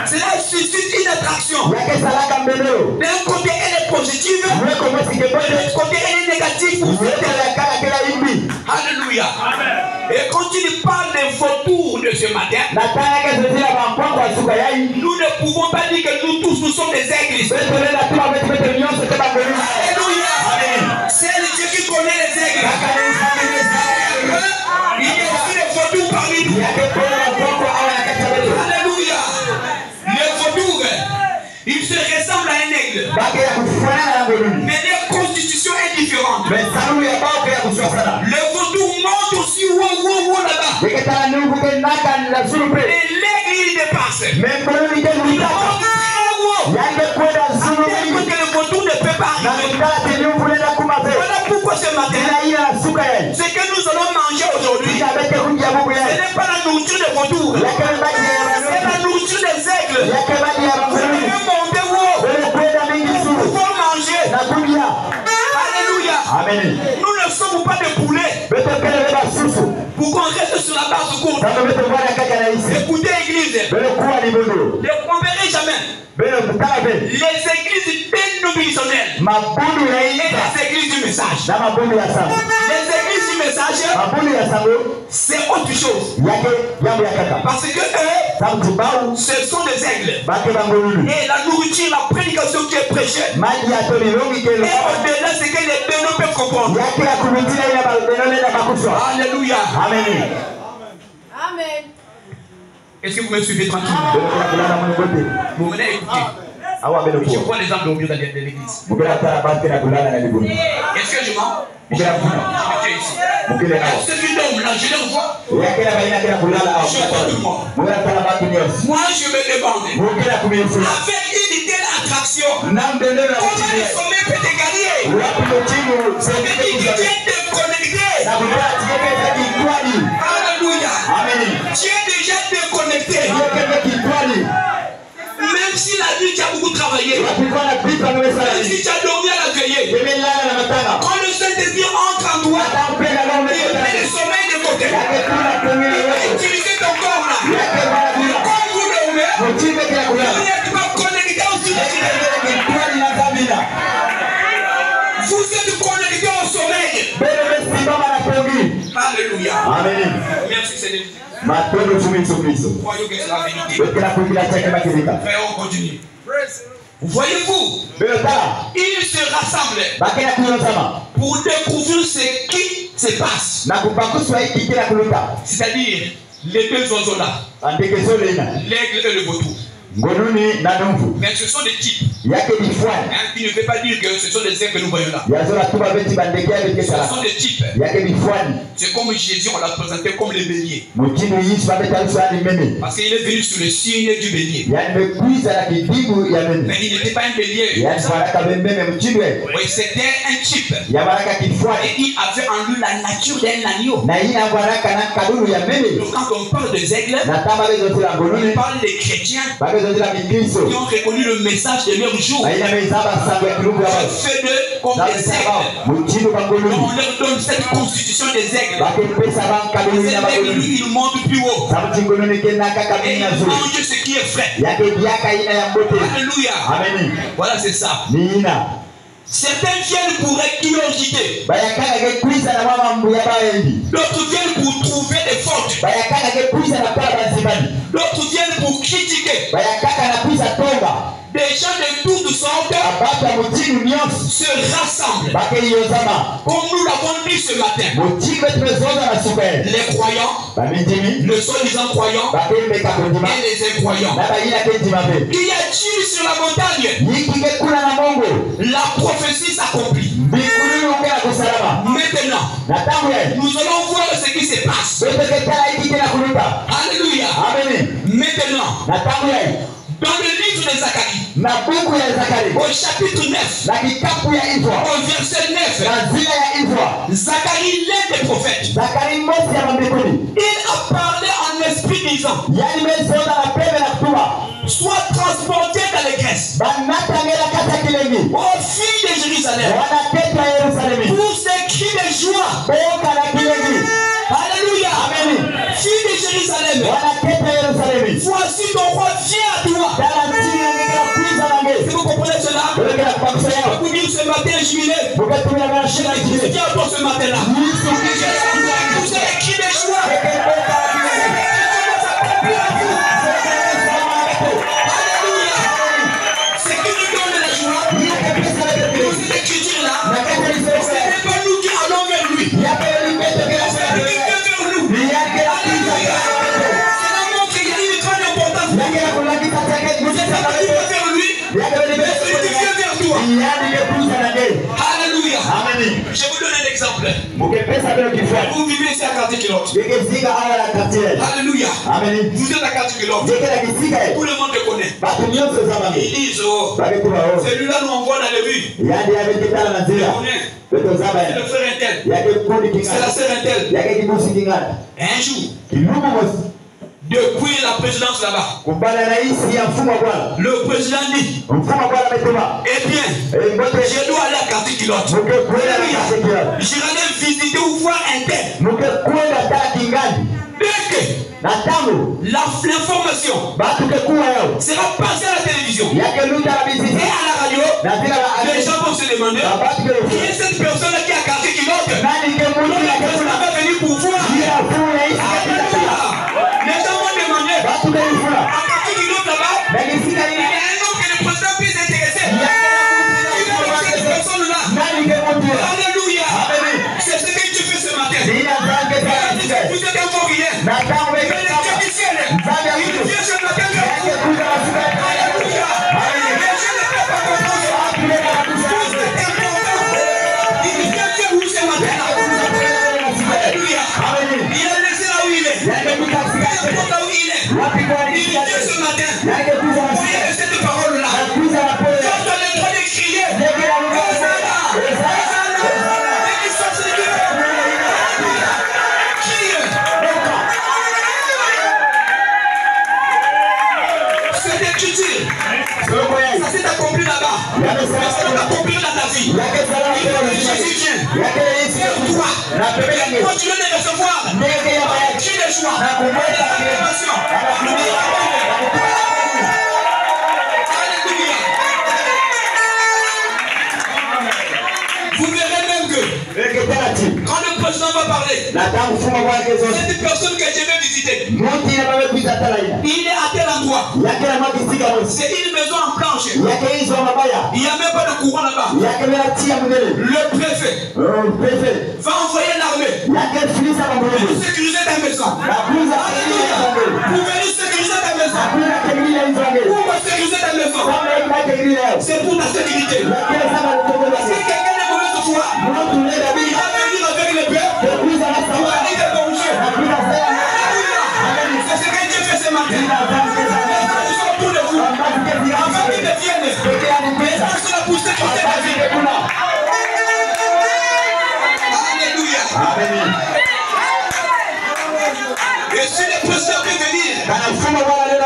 Cela suscite une attraction. D'un côté elle est positive, de l'autre côté elle est négative. Alléluia. Et quand il parle des vautours de ce matin, nous ne pouvons pas dire que nous tous nous sommes des aigles. Alléluia. C'est le Dieu qui connaît les aigles. Il y a aussi des vautours parmi nous. Alléluia. Les vautours, ils se ressemblent à un aigle. Mais leur constitution est différente. Le vautour monte aussi là-bas. Et l'aigle il dépasse. Il monte très haut. Que le vautour ne peut pas arriver. Voilà pourquoi ce matin, ce que nous allons manger aujourd'hui, ce n'est pas la nourriture des vautours, c'est la nourriture des aigles. Vous devez monter haut. Vous pouvez manger. Alléluia. Amen. Nous ne sommes pas des poulets pour qu'on reste sur la base courte. Écoutez, église, ne comprenez jamais les églises dénominationnelles et les églises du message. Les églises du message, c'est autre chose. Parce que eux, ce sont des aigles. Et la nourriture, la prédication qui est prêchée, et au-delà, c'est que les deux ne peuvent comprendre. Alléluia. Amen. Amen. Est-ce que vous me suivez tranquillement? Vous venez écouter. Je vois les âmes de l'église. Est-ce que je mens? Je me tiens ici. Est-ce que tu dormes là? Je les revois. Je vois tout le monde. Moi, je me demande, avec une telle attraction, comment le sommet peut te gagner? Ça veut dire que Dieu te connecté. Alléluia. Tu es déjà déconnecté. Même si la nuit tu as beaucoup travaillé, même si tu as dormi à la veillée, quand le Saint-Esprit entre en toi, il met le sommeil de côté. Il va utiliser ton corps là. Quand vous dormez, vous n'êtes pas connecté au ciel. Vous êtes connecté au sommeil. Alléluia. Amen. Merci Seigneur. Croyons que c'est la vérité. Frère, on continue. Voyez-vous, ils se rassemblent pour découvrir ce qui se passe. C'est-à-dire les deux oiseaux là, l'aigle et le vautour. Mais ce sont des types. Qui ne veut pas dire que ce sont des ailes que nous voyons là. Ce sont des types. C'est comme Jésus, on l'a présenté comme les béliers. Parce qu'il est venu sur le signe du bélier. Mais il n'était pas un bélier. Oui, c'était un type. Et il avait en lui la nature d'un agneau. Donc quand on parle des aigles, on parle des chrétiens qui ont reconnu le message de leur jour. On fait d'eux comme des aigles. On leur donne cette constitution des aigles. Les aigles, lui, ils montent plus haut. Et ils mangent ce qui est frais. Alléluia. Voilà, c'est ça. Certains viennent pour curiosité. D'autres viennent pour trouver des fautes. D'autres viennent pour critiquer. Des gens de toutes sortes se rassemblent. Comme nous l'avons dit ce matin. Les croyants, le soi-disant croyants et les incroyants. Qu'y a-t-il sur la montagne? La prophétie s'accomplit. Maintenant, nous allons voir ce qui se passe. Alléluia. Maintenant, dans le livre de Zacharie, au chapitre 9, au verset 9, Zacharie, l'un des prophètes, il a parlé en esprit disant: sois transporté dans les Grèces, aux filles de Jérusalem, pour ces cris de joie. Alléluia. Fille de Jérusalem, voici ton roi vient à toi. Si vous comprenez cela, vous dire ce matin, jubilé. Je l'ai dit encore ce matin-là. Vous avez cri de joie. Alléluia. Ce qui nous donne la joie, nous cette écriture-là, ce n'est pas nous qui allons vers lui. Alléluia. Je vous donne un exemple. Vous vivez ici à 40 km. Alléluia. Vous êtes à 40 km. Tout le monde le connaît. Ils disent: oh, celui-là nous envoie dans les rues. C'est le frère Intel. C'est la sœur Intel. Un jour, depuis la présidence là-bas, le président dit: eh bien, je dois aller à 40 km. J'irai visiter ou voir un tel. Dès que l'information sera passée à la télévision et à la radio, les gens vont se demander: qui est cette personne qui a 40 km? La personne va venir pour voir. Les gens vont demander: à 40 km là-bas, il y a un homme que le président puisse intéresser. Il va voir cette personne-là. Alléluia. C'est ce que tu fais ce matin. Vous êtes encore rien. Mais le Dieu du ciel, il vient ce matin. Alléluia. Les gens Mais ça va t'accomplir dans ta vie. Jésus vient. Toi, continue de recevoir. Tu le choix. Vous verrez même que quand le président va parler, c'est une personne que je vais visiter. Il est à tel endroit. C'est une maison en planche. Il n'y a même pas de courant là-bas. Le préfet va envoyer l'armée pour sécuriser ta maison. Pour venir sécuriser ta maison. Pour sécuriser ta maison. C'est pour ta sécurité. Si quelqu'un est mauvais de toi, il va venir avec le peuple pour aller te corriger. C'est ce que Dieu fait ce matin. Nous sommes pour le vous. Avant qu'ils deviennent, les gens sont là pour sécuriser ta vie. Alléluia. Et si le président peut venir,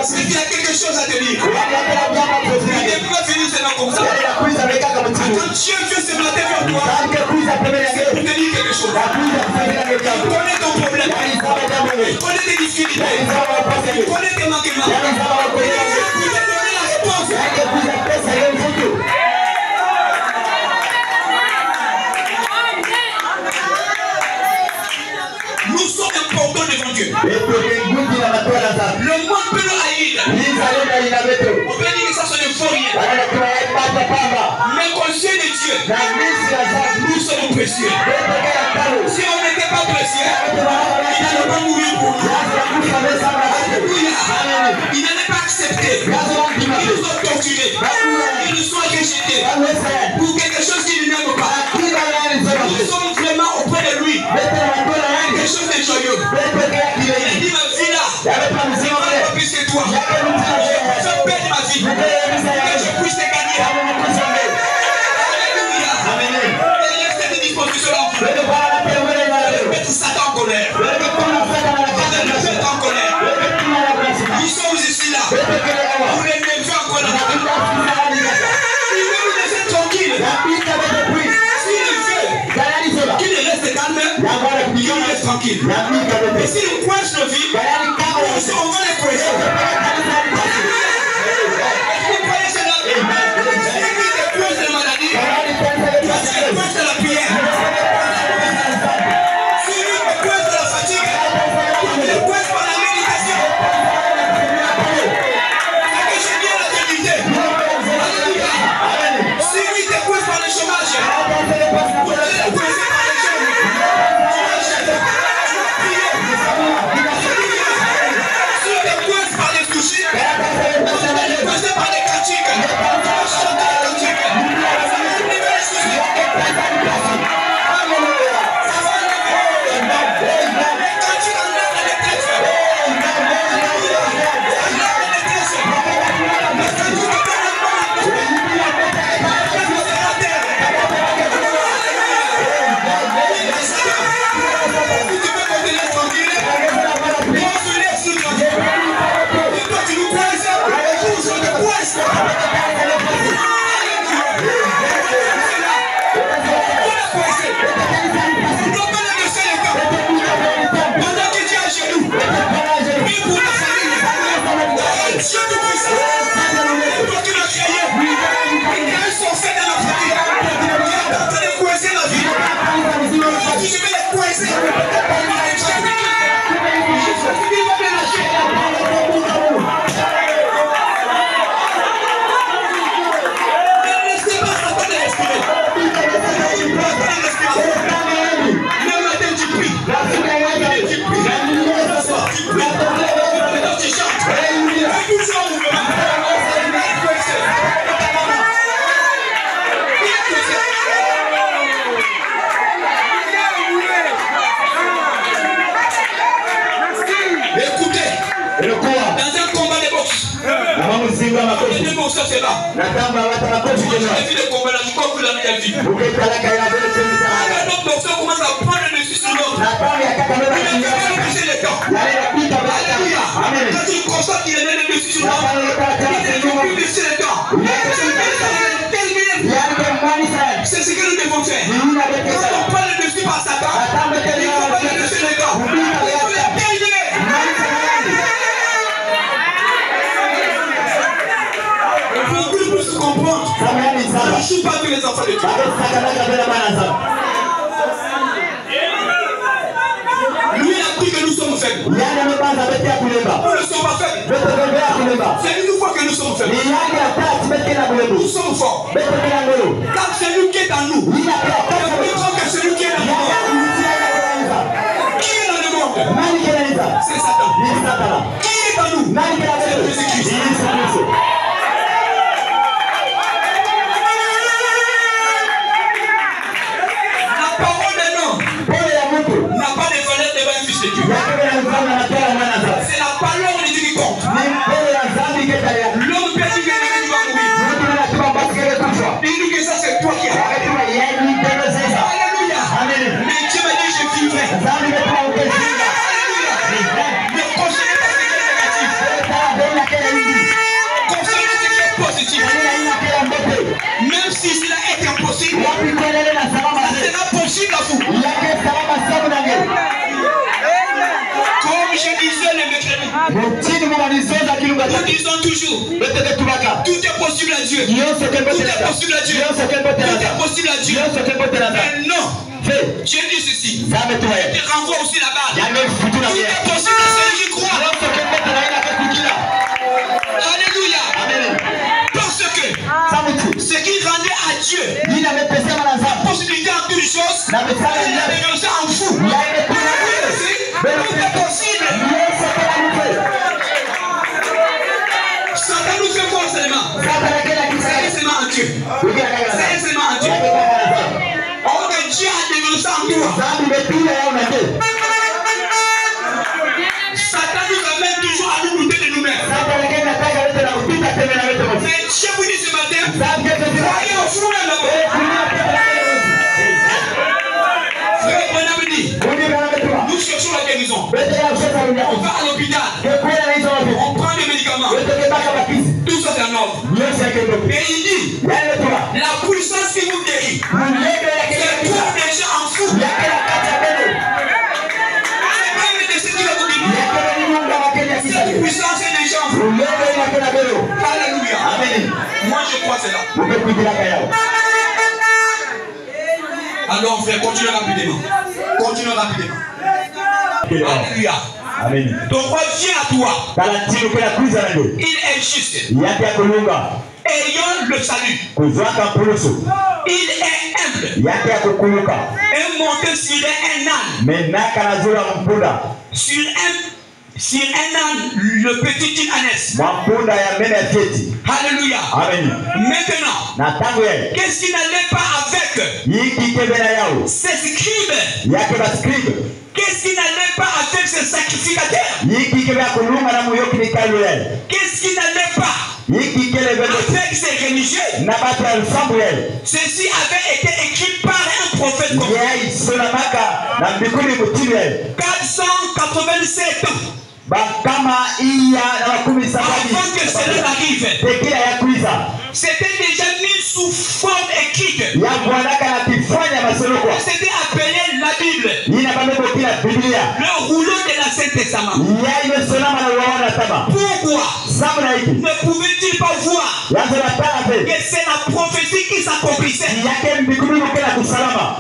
c'est qu'il y a quelque chose à te dire. Il ne peut pas venir seulement comme ça. Quand Dieu veut se matin vers toi, c'est pour te dire quelque chose. Il connaît ton problème. Il connaît tes difficultés. Il connaît tes manquements. Il peut te donner la réponse. Nous sommes importants devant Dieu. Le monde peut nous haïr. On peut dire que ça ce ne faut rien. Mais qu'aux yeux de Dieu, nous sommes précieux. Si on n'était pas précieux, il n'allait pas mourir pour nous. Il n'allait pas accepter. Ils nous ont torturés. Ils nous ont rejetés. Pour quelque chose qu'ils n'aiment pas. Nous sommes vraiment auprès de lui. Quelque chose de joyeux. Il a dit ma vie là, c'est pas plus que toi. Je perds ma vie. Que je puisse te gagner. Alléluia. Et il y a cette disposition là. Mettre Satan en colère. Mettre en colère. Nous sommes ici là. Vous n'êtes pas encore là. Il veut nous laisser tranquille. Qu'il reste calme, il reste tranquille. Et si nous coince nos vies, on va les coincer. Vous croyez cela? Si lui te coince de la maladie, toi tu te coinces de la prière. Si lui te coince de la fatigue, toi tu te coinces par la méditation. C'est que j'ai bien la vérité. Alléluia. Si lui te coince par le chômage, toi tu te coinces par le chômage. ne joue pas avec les enfants de Dieu. Lui a pris que nous sommes faibles. Nous ne sommes pas faibles. C'est une fois que nous sommes faibles. Nous sommes forts. Car celui qui est en nous est plus grand que celui qui est dans le monde. Qui est dans le monde? C'est Satan. Qui est en nous? C'est Jésus-Christ. La parole d'un homme n'a pas de valeur devant un fils de Dieu. C'est la parole de Dieu qui compte. L'homme peut dire que tu vas mourir. Il dit que ça c'est toi qui as. Alléluia. Mais Dieu m'a dit je vivrai. Alléluia. Ne considérez pas ce qui est négatif. Considérez ce qui est positif. Même si cela est impossible, ça sera possible à vous. Comme je disais le mercredi, nous disons toujours, tout est possible à Dieu. Tout est possible à Dieu. Tout est possible à Dieu. Mais non, Dieu dit ceci. Je te renvoie aussi la balle. Tout est possible à celui qui croit. Alléluia. Parce que ce qui rendait à Dieu la possibilité en toutes choses, il a développé ça en vous. Tout est possible. Satan nous fait quoi seulement? C'est seulement en Dieu. C'est seulement en Dieu. Or que Dieu a développé ça en toi. Satan nous amène toujours à nous douter de nous-mêmes. Mais Dieu vous dit ce matin, croyez au fond là-bas. Frère Branham dit, nous cherchons la guérison. On va à l'hôpital. On prend des médicaments. Tout ça c'est un ordre. Et il dit, la puissance qui vous guérit, c'est pour déjà en fou. Cette puissance est déjà en vous. Alléluia. Amen. Moi je crois cela. Alors frère, continue rapidement. Continue rapidement. Alléluia. Amen. Ton roi vient à toi. Il est juste. Ayant le salut. Il est humble. Et monté sur un âne. Sur un âne, le petit ânesse. Alléluia. Amen. Maintenant, qu'est-ce qui n'allait pas avec ces scribes? Qu'est-ce qui n'allait pas avec ces sacrificateurs? Qu'est-ce qui n'allait pas avec ces religieux? Ceci avait été écrit par un prophète. 487 ans. Avant que cela n'arrive, c'était déjà mis sous forme écrite. C'était appelé la Bible. Le rouleau de l'Ancien Testament. Pourquoi ne pouvait-il pas voir que c'est la prophétie qui s'accomplissait?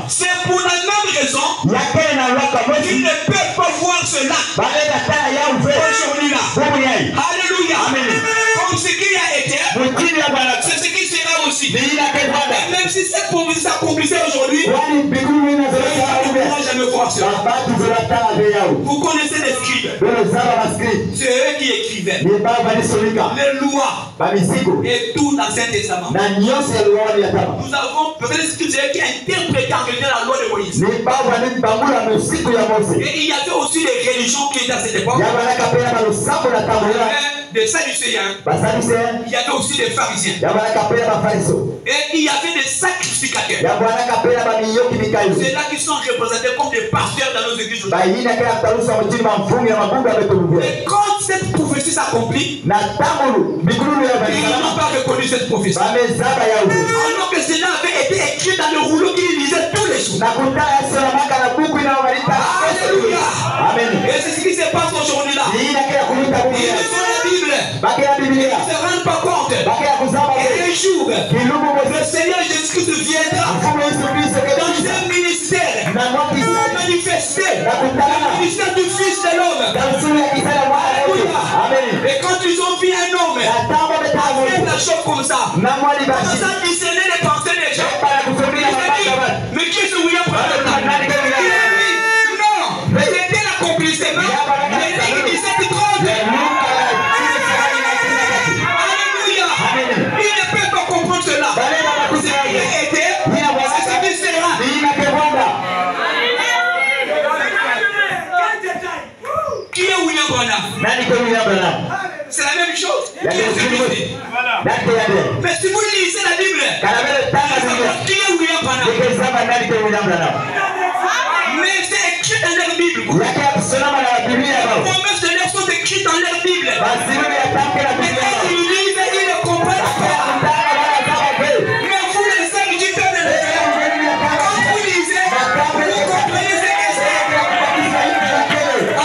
C'est pour la même raison qu'ils ne peuvent pas voir cela aujourd'hui là. Alléluia. Comme ce qui a été, c'est ce qui sera aussi. Et même si cette prophétie s'accomplissait aujourd'hui, on ne pourra jamais voir cela. Vous connaissez les scribes. C'est eux qui écrivaient les lois et tout l'Ancien Testament. Nous avons peut-être des scribes qui interprétaient en réalité la loi de Moïse. Et il y avait aussi des religions qui étaient à cette époque. Des Sadducéens. Il y avait aussi des pharisiens. Et il y avait des sacrificateurs. C'est là qu'ils sont représentés comme des pasteurs dans nos églises. Et quand cette prophétie s'accomplit, ils n'ont pas reconnu cette prophétie. Alors que cela avait été écrit dans le rouleau qu'ils lisaient tous les jours. Alléluia. Et c'est ce qui se passe aujourd'hui là. Ils ne sont la Bible. Ils ne se rendent pas compte. Et un jour, le Seigneur Jésus-Christ viendra dans un ministère pour manifester le ministère du Fils de l'homme. Et quand ils ont vu un homme faire la chose comme ça, discerner les pensées des gens, mais qui est ce William Branham? Non, c'était l'accomplissement. Il disait que 30. Alléluia. Il ne peut pas comprendre cela. C'est ce qui a été, c'est ce qui sera. Qui est William Branham? C'est la même chose. Qui est celui-ci? Mais si vous lisez la Bible, qui est William Branham? Mais c'est écrit dans leur Bible. Les promesses de leur sont écrites dans leur Bible. Mais quand ils lisent, ils ne comprennent pas. Mais vous les serviteurs de Dieu, quand vous lisez, vous comprenez ce que c'est.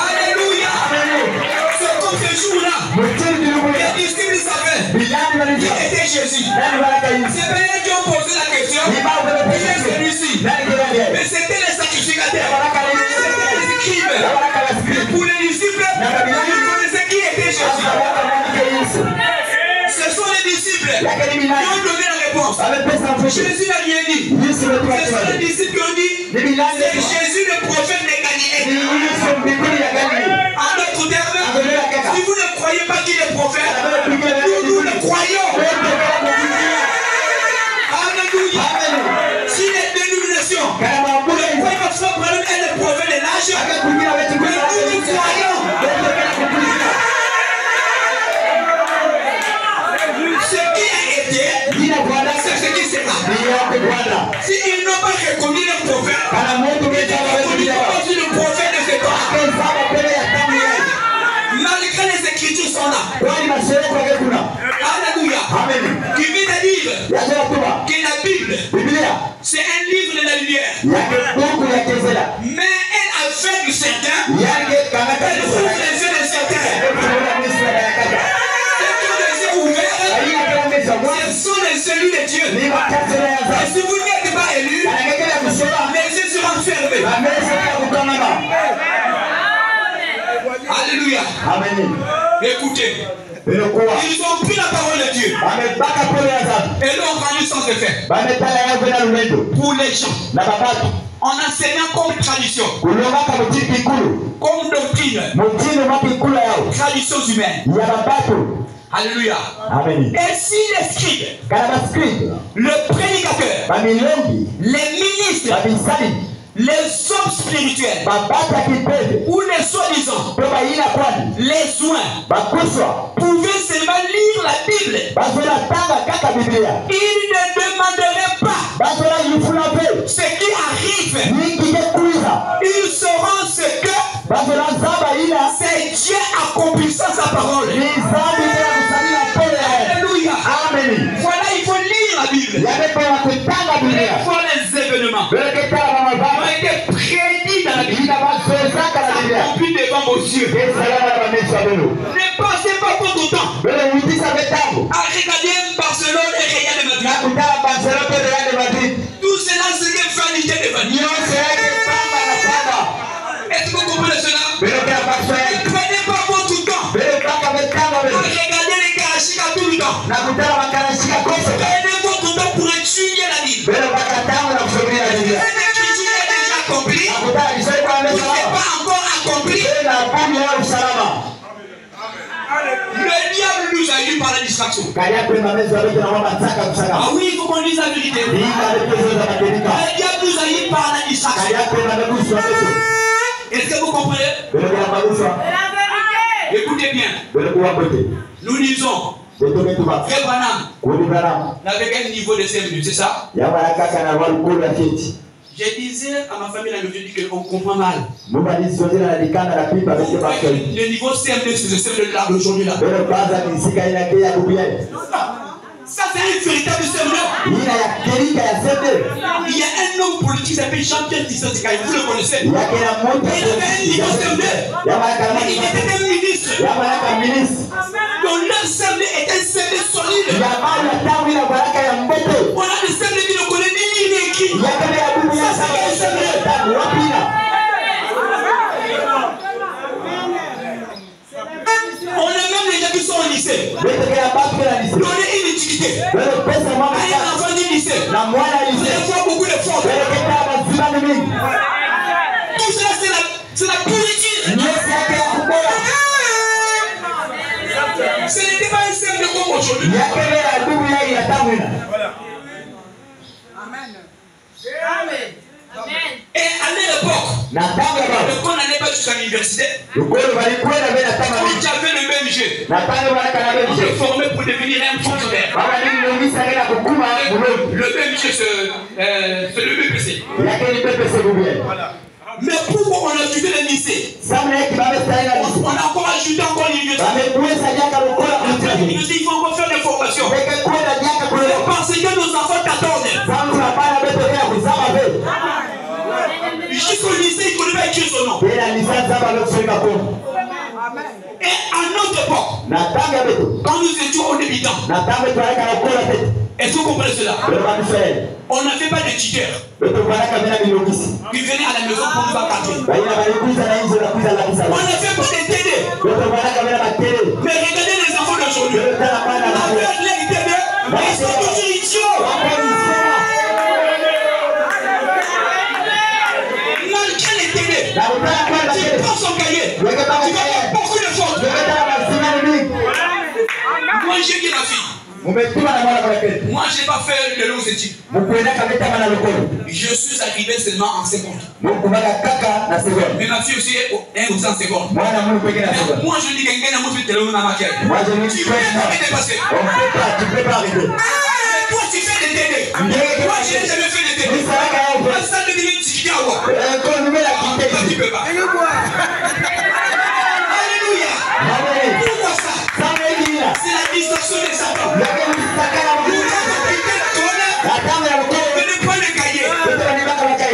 Alléluia. C'est comme ce jour-là. Les disciples savaient qui était Jésus. C'est bien qui ont posé la question. Qui est celui-ci? Mais c'était les sacrificateurs. C'était les scribes. Mais pour les disciples, ils connaissaient qui était Jésus. Ce sont les disciples qui ont donné la réponse. Jésus n'a rien dit. Ce sont les disciples qui ont dit c'est Jésus le prophète de Galilée. En d'autres termes, si vous ne croyez pas qu'il est prophète, nous le croyons. Alléluia. Si les dénominations ne croient pas que ce problème est le prophète de l'âge, mais nous croyons. Ce qui a été, c'est ce qui sera. S'ils n'ont pas reconnu le prophète, ils n'ont pas reconnu le prophète de ce temps. Malgré les écritures sont là. Alléluia. Qui vient de dire que la Bible, c'est un livre de la lumière. Mais elle aveugle certains. Elle ouvre les yeux de certains. Ce sont les élus de Dieu. Et si vous n'êtes pas élus, les yeux seront fermés. Alléluia. Écoutez. Ils ont pris la parole de Dieu et l'ont rendu sans effet pour les gens, en enseignant comme tradition, comme doctrine, traditions humaines. Alléluia. Et si les scribes, le prédicateur, les ministres, les hommes spirituels ou les soi-disant, les soins, pouvaient seulement lire la Bible, ils ne demanderaient pas ce qui arrive. Ils sauront ce que c'est Dieu accomplissant sa parole. Alléluia. Voilà, il faut lire la Bible. Il faut les événements qui ont été prédits dans la Bible. Accomplis devant vos yeux. Ne passez pas votre temps à regarder Barcelone et Real de Madrid. Tout cela serait vanité de vanité. Est-ce que vous comprenez cela? Ne prenez pas votre temps à regarder les Karachika tout le temps. Prenez votre temps pour étudier la Bible. L'écriture est déjà accomplie. Vous n'êtes pas encore accompli. Le diable nous a eu par la distraction. Ah oui, il faut qu'on dise la vérité. Le diable nous a eu par la distraction. Est-ce que vous comprenez? Écoutez bien. Nous disons Frère Branham n'avait qu'un niveau de 5 minutes, c'est ça? Je disais à ma famille, je dis qu'on comprend mal. Le niveau CM2, c'est le CM2 de aujourd'hui là. Ça, c'est un véritable CM2. Il y a un homme politique qui s'appelle Jean-Pierre Tshisekedi, vous le connaissez. Il y a avait un niveau semblé. Il était un ministre. Donc l'assemblée est un semblé solide. On a des semblés qui ne connaissent ni qui. Ça c'est un semblé. On a même les gens qui sont au lycée. Donner une utilité. Un enfant du lycée. Vous allez voir beaucoup de fautes. Tout cela c'est la pourriture. Ce n'était pas un simple comme aujourd'hui. Et à l'époque, quand on n'allait pas jusqu'à l'université, quand tu avais le même jeu, on te formait pour devenir un fonctionnaire. Le même jeu, c'est le BPC. Mais pourquoi on a ajouté le lycée? On a encore ajouté encore l'université. Il faut encore faire des formations. Parce que nos enfants t'attendent. Jusqu'au lycée, il ne connaît pas écrire son nom. Et à notre époque, quand nous étions au débutant, est-ce que vous comprenez cela? On n'avait pas de tuteurs qui venaient à la maison pour nous encadrer. On n'avait pas de télé. Mais regardez les enfants d'aujourd'hui. Avec les télé, ils sont toujours idiots. Malgré les télé, tu prends son cahier, tu vas faire beaucoup de fautes. Moi j'ai dit la fille. Moi je n'ai pas fait de longues études. Je suis arrivé seulement en seconde. Mais ma fille aussi est en seconde. Moi je dis que quelqu'un n'a pas fait de longues études. Tu peux pas dépasser. Mais toi tu fais des télés. Moi je n'ai jamais fait des télés. La salle de minutes tu dis à moi. Tu peux pas. Alléluia. Pourquoi ça? C'est la distraction des Satan. Vous avez ne pas le cahier.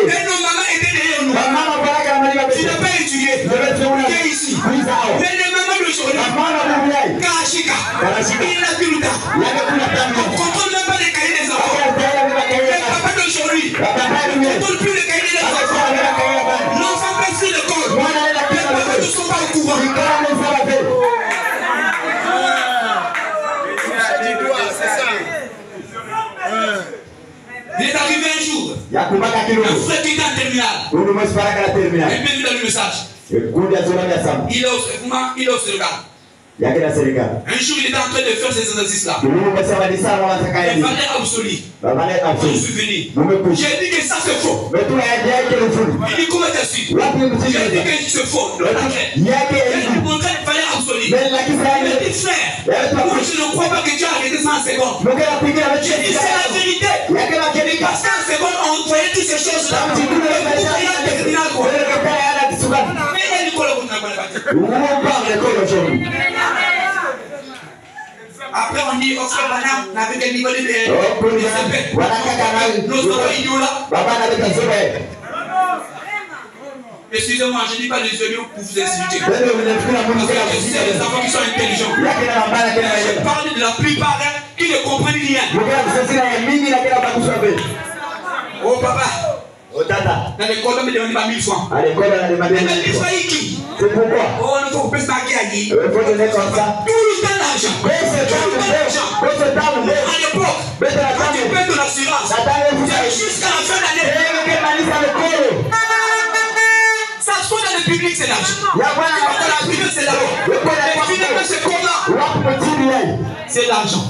Et nos mamans étaient derrière nous. Tu n'as pas étudié. Tu es ici. Mais les mamans d'aujourd'hui, Karachika, il a plus le temps. On ne contrôle même pas les cahiers des enfants. Les papas d'aujourd'hui, on ne contrôle plus les cahiers des enfants. L'enfant passe sur l'école. Les papas ne sont pas au courant. Il est arrivé un jour, un frère qui était en terminale, il m'a mis dans le message. Il est au Sénégal. Un jour, il était en train de faire ces exercices-là. Il fallait absolument. Je suis venu. J'ai dit que ça c'est faux. Il dit comment t'as su? J'ai dit que c'est faux. J'ai montré qu'il fallait absolument. Il m'a dit frère, moi je ne crois pas que tu as arrêté ça en seconde. J'ai dit c'est la vérité. Parce qu'en seconde on voyait toutes ces choses-là. Après on dit Oscar Banam n'avait quel niveau de excusez-moi, je ne dis pas les yeux pour vous insulter. Parce que c'est les enfants qui sont intelligents. Je parle de la plupart qui ne comprennent rien. Oh papa. Dans l'école, on me demande pas 1000 francs. Mais 1000 francs, qui? C'est pourquoi? Oh, on ne faut pas se marquer à qui? Il faut donner comme ça. Tout le temps l'argent. À l'époque, quand tu payes ton assurance, jusqu'à la fin de l'année. Ça soit dans le public, c'est l'argent. Dans la privée, c'est l'argent. Mais c'est comment? C'est l'argent.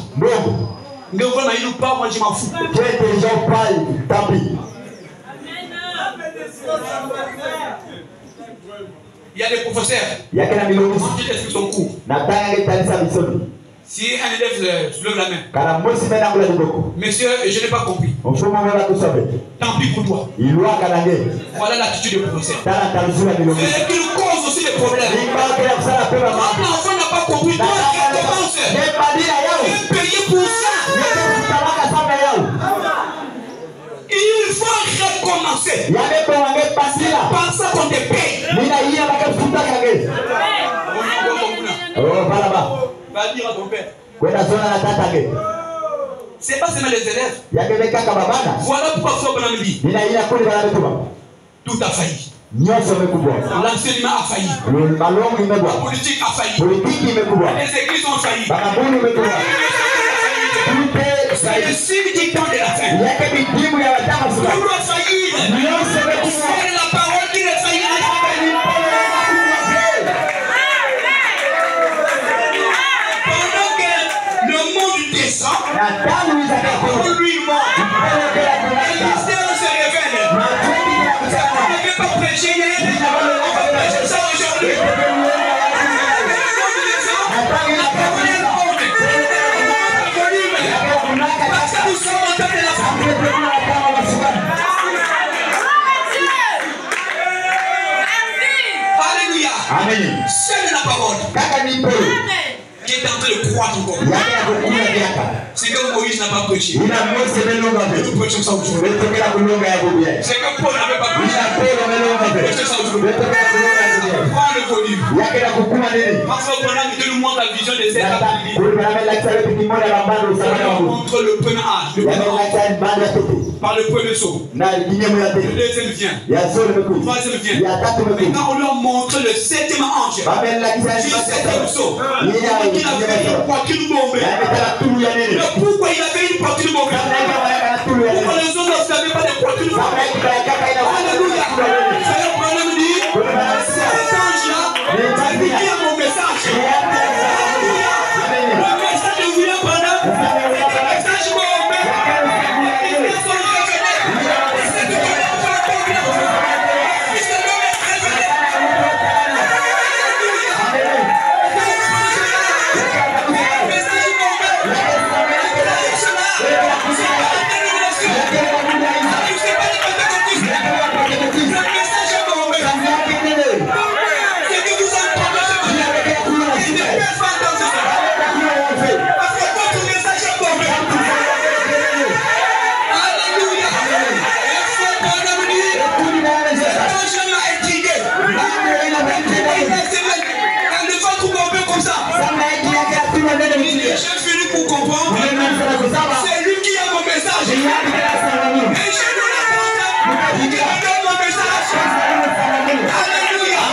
Mais vraiment, il nous parle, moi je m'en fous. Tu es intelligent, parle, tant pis. Il y a des professeurs. Quand tu t'expliques ton cours, si un élève soulève la main, monsieur, je n'ai pas compris. Tant pis pour toi. Voilà l'attitude du professeur. C'est qu'il cause aussi des problèmes. Quand l'enfant n'a pas compris, toi, recommence. Tu es payé pour ça. Il faut arrêter. commencer. Par ça qu'on te paye. Va dire à ton père. C'est pas seulement les élèves. Voilà pourquoi Fabien me dit. Tout a failli. L'enseignement a failli. La politique a failli. Les églises ont failli. C'est le signe du temps de la fin. Tout doit faillir. C'est la parole qui ne faillit pas. Pendant que le monde descend, lui monte. Le mystère se révèle. On ne peut pas prêcher hier. On va prêcher ça aujourd'hui. Nous sommes en temps de la fin. Alléluia. Amen. Seule la parole. Qui est en train de croître encore. C'est que Moïse n'a pas prêché. Nous prêchons ça aujourd'hui. C'est que Paul n'avait pas prêché. Nous prêchons ça aujourd'hui. Prends le volume. Parce que pendant que nous montre la vision de cette après-midi. On montre le premier âge. Par le premier saut. Le deuxième vient. Le troisième vient. Maintenant on leur montre le septième ange. Le septième saut. Il avait une poitrine bombée. Pourquoi il avait une poitrine bombée? Pourquoi les autres n'avaient pas de poitrine bombée? Alléluia. C'est le problème dit. Cet ange-là a piqué mon message. Le message de William Branham, le message bombé. Ils sont révélés. C'est de donner pour la confiance. Puisque l'homme est révélé. J'ai fini pour comprendre. C'est lui qui a mon message. Et je lui apporte. Il me donne mon message. Alléluia.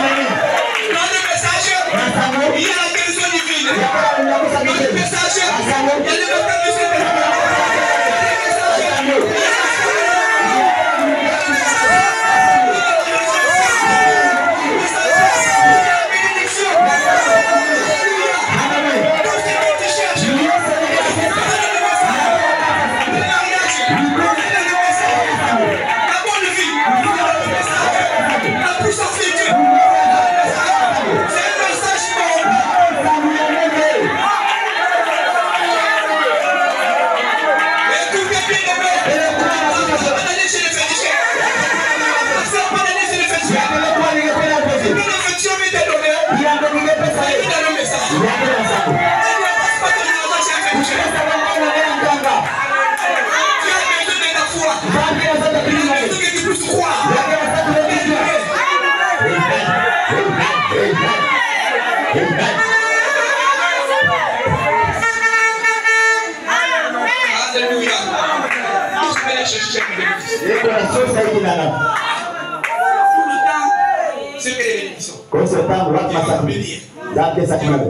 Dans le message, il y a la guérison divine. Dans le message, il y a le baptême du Saint-Esprit. C'est que les bénédictions.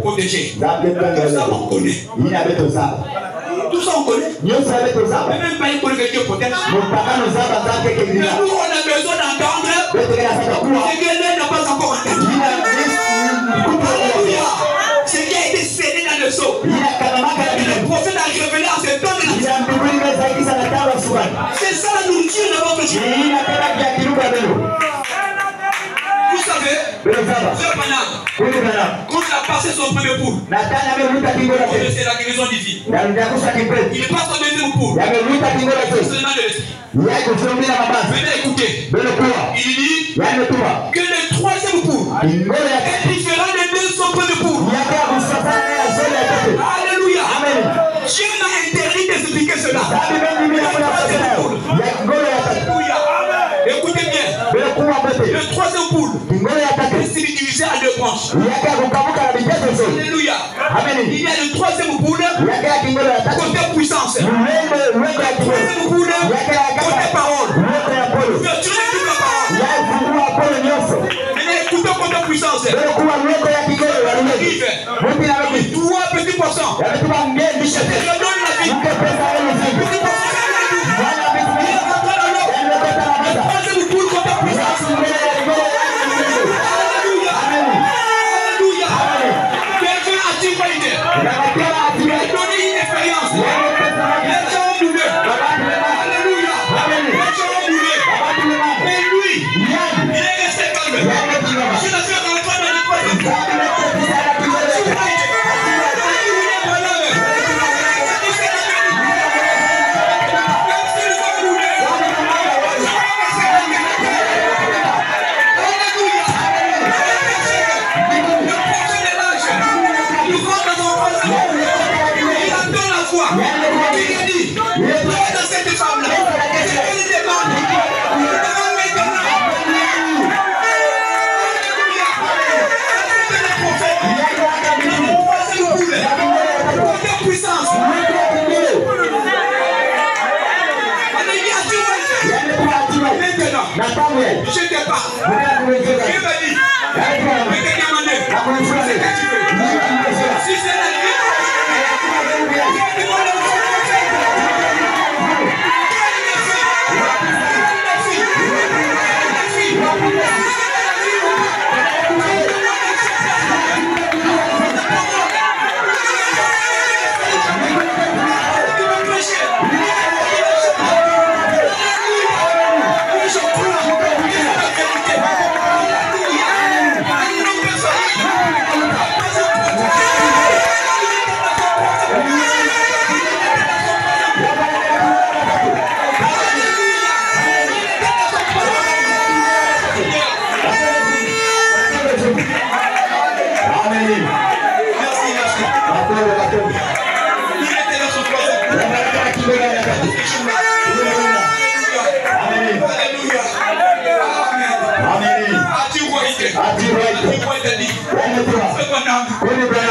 Protéger. Tout ça on connaît. Mais même pas une connaît que Dieu protège. Mais nous on a besoin d'entendre ce que l'un n'a pas encore entendu. Ce qui a été scellé dans le sceau. Le prophète a révélé à cet homme. C'est ça la nourriture de votre Dieu. Vous savez, Frère Branham, quand il a passé son premier poule, c'est la guérison divine. Il passe son deuxième poule. C'est seulement de l'esprit. Venez écouter. Il dit que le troisième poule est différent des deux son premier poule. Alléluia. Dieu m'a interdit d'expliquer cela. Alléluia. est divisé à deux branches. Alléluia. Il y a le troisième boule, côté puissance. Le troisième boule, côté parole. Ouverture de toute la parole. Maintenant, écoutons côté puissance. Arrive. 3 petits poissons. Je te donne la vie. Petit poisson. Je te parle. Dieu m'a dit. Mais t'es demandé. Si c'est la vie.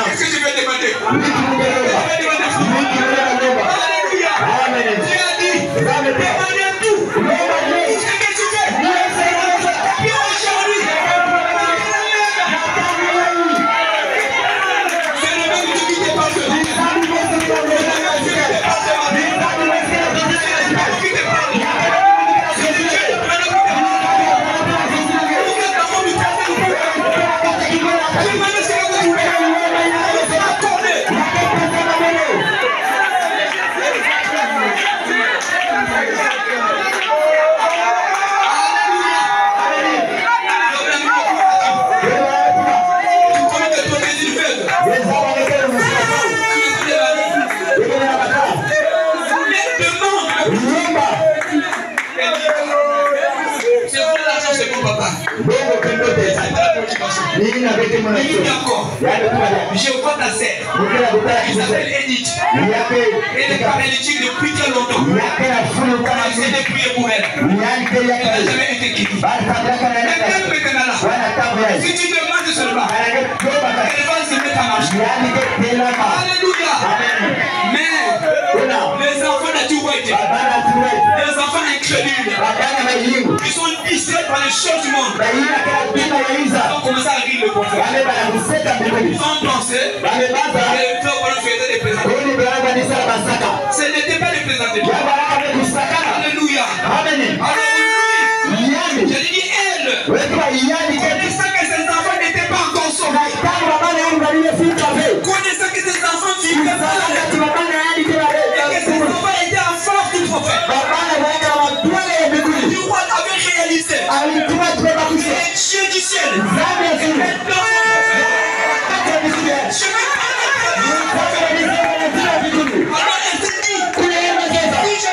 Qu'est-ce que je vais demander? Alléluia. Dieu a dit, demandez tout. Ce que tu fais. Puis aujourd'hui, c'est le même Dieu qui te parle. Je vois ta sœur. Il s'appelle Edith. Elle est paralytique depuis très longtemps. J'essaie de prier pour elle. Elle n'a jamais été quittée. Si tu demandes seulement, elle va se mettre en marche. Alléluia. Mais les enfants d'Atiouaïté, les enfants incrédules, qui sont distraits par les choses du monde, ils ont commencé à rire le prophète. Ils ont pensé que le frère faisait des présents. Ce n'était pas des présents de Dieu. Alléluia. Alors lui, j'ai dit elle, connaissant que ses enfants n'étaient pas encore sauvés, connaissant que ses enfants vivaient mal, et que ses enfants étaient en force du prophète, du roi avait réalisé les dieux du ciel. Alors elle s'est dit, si je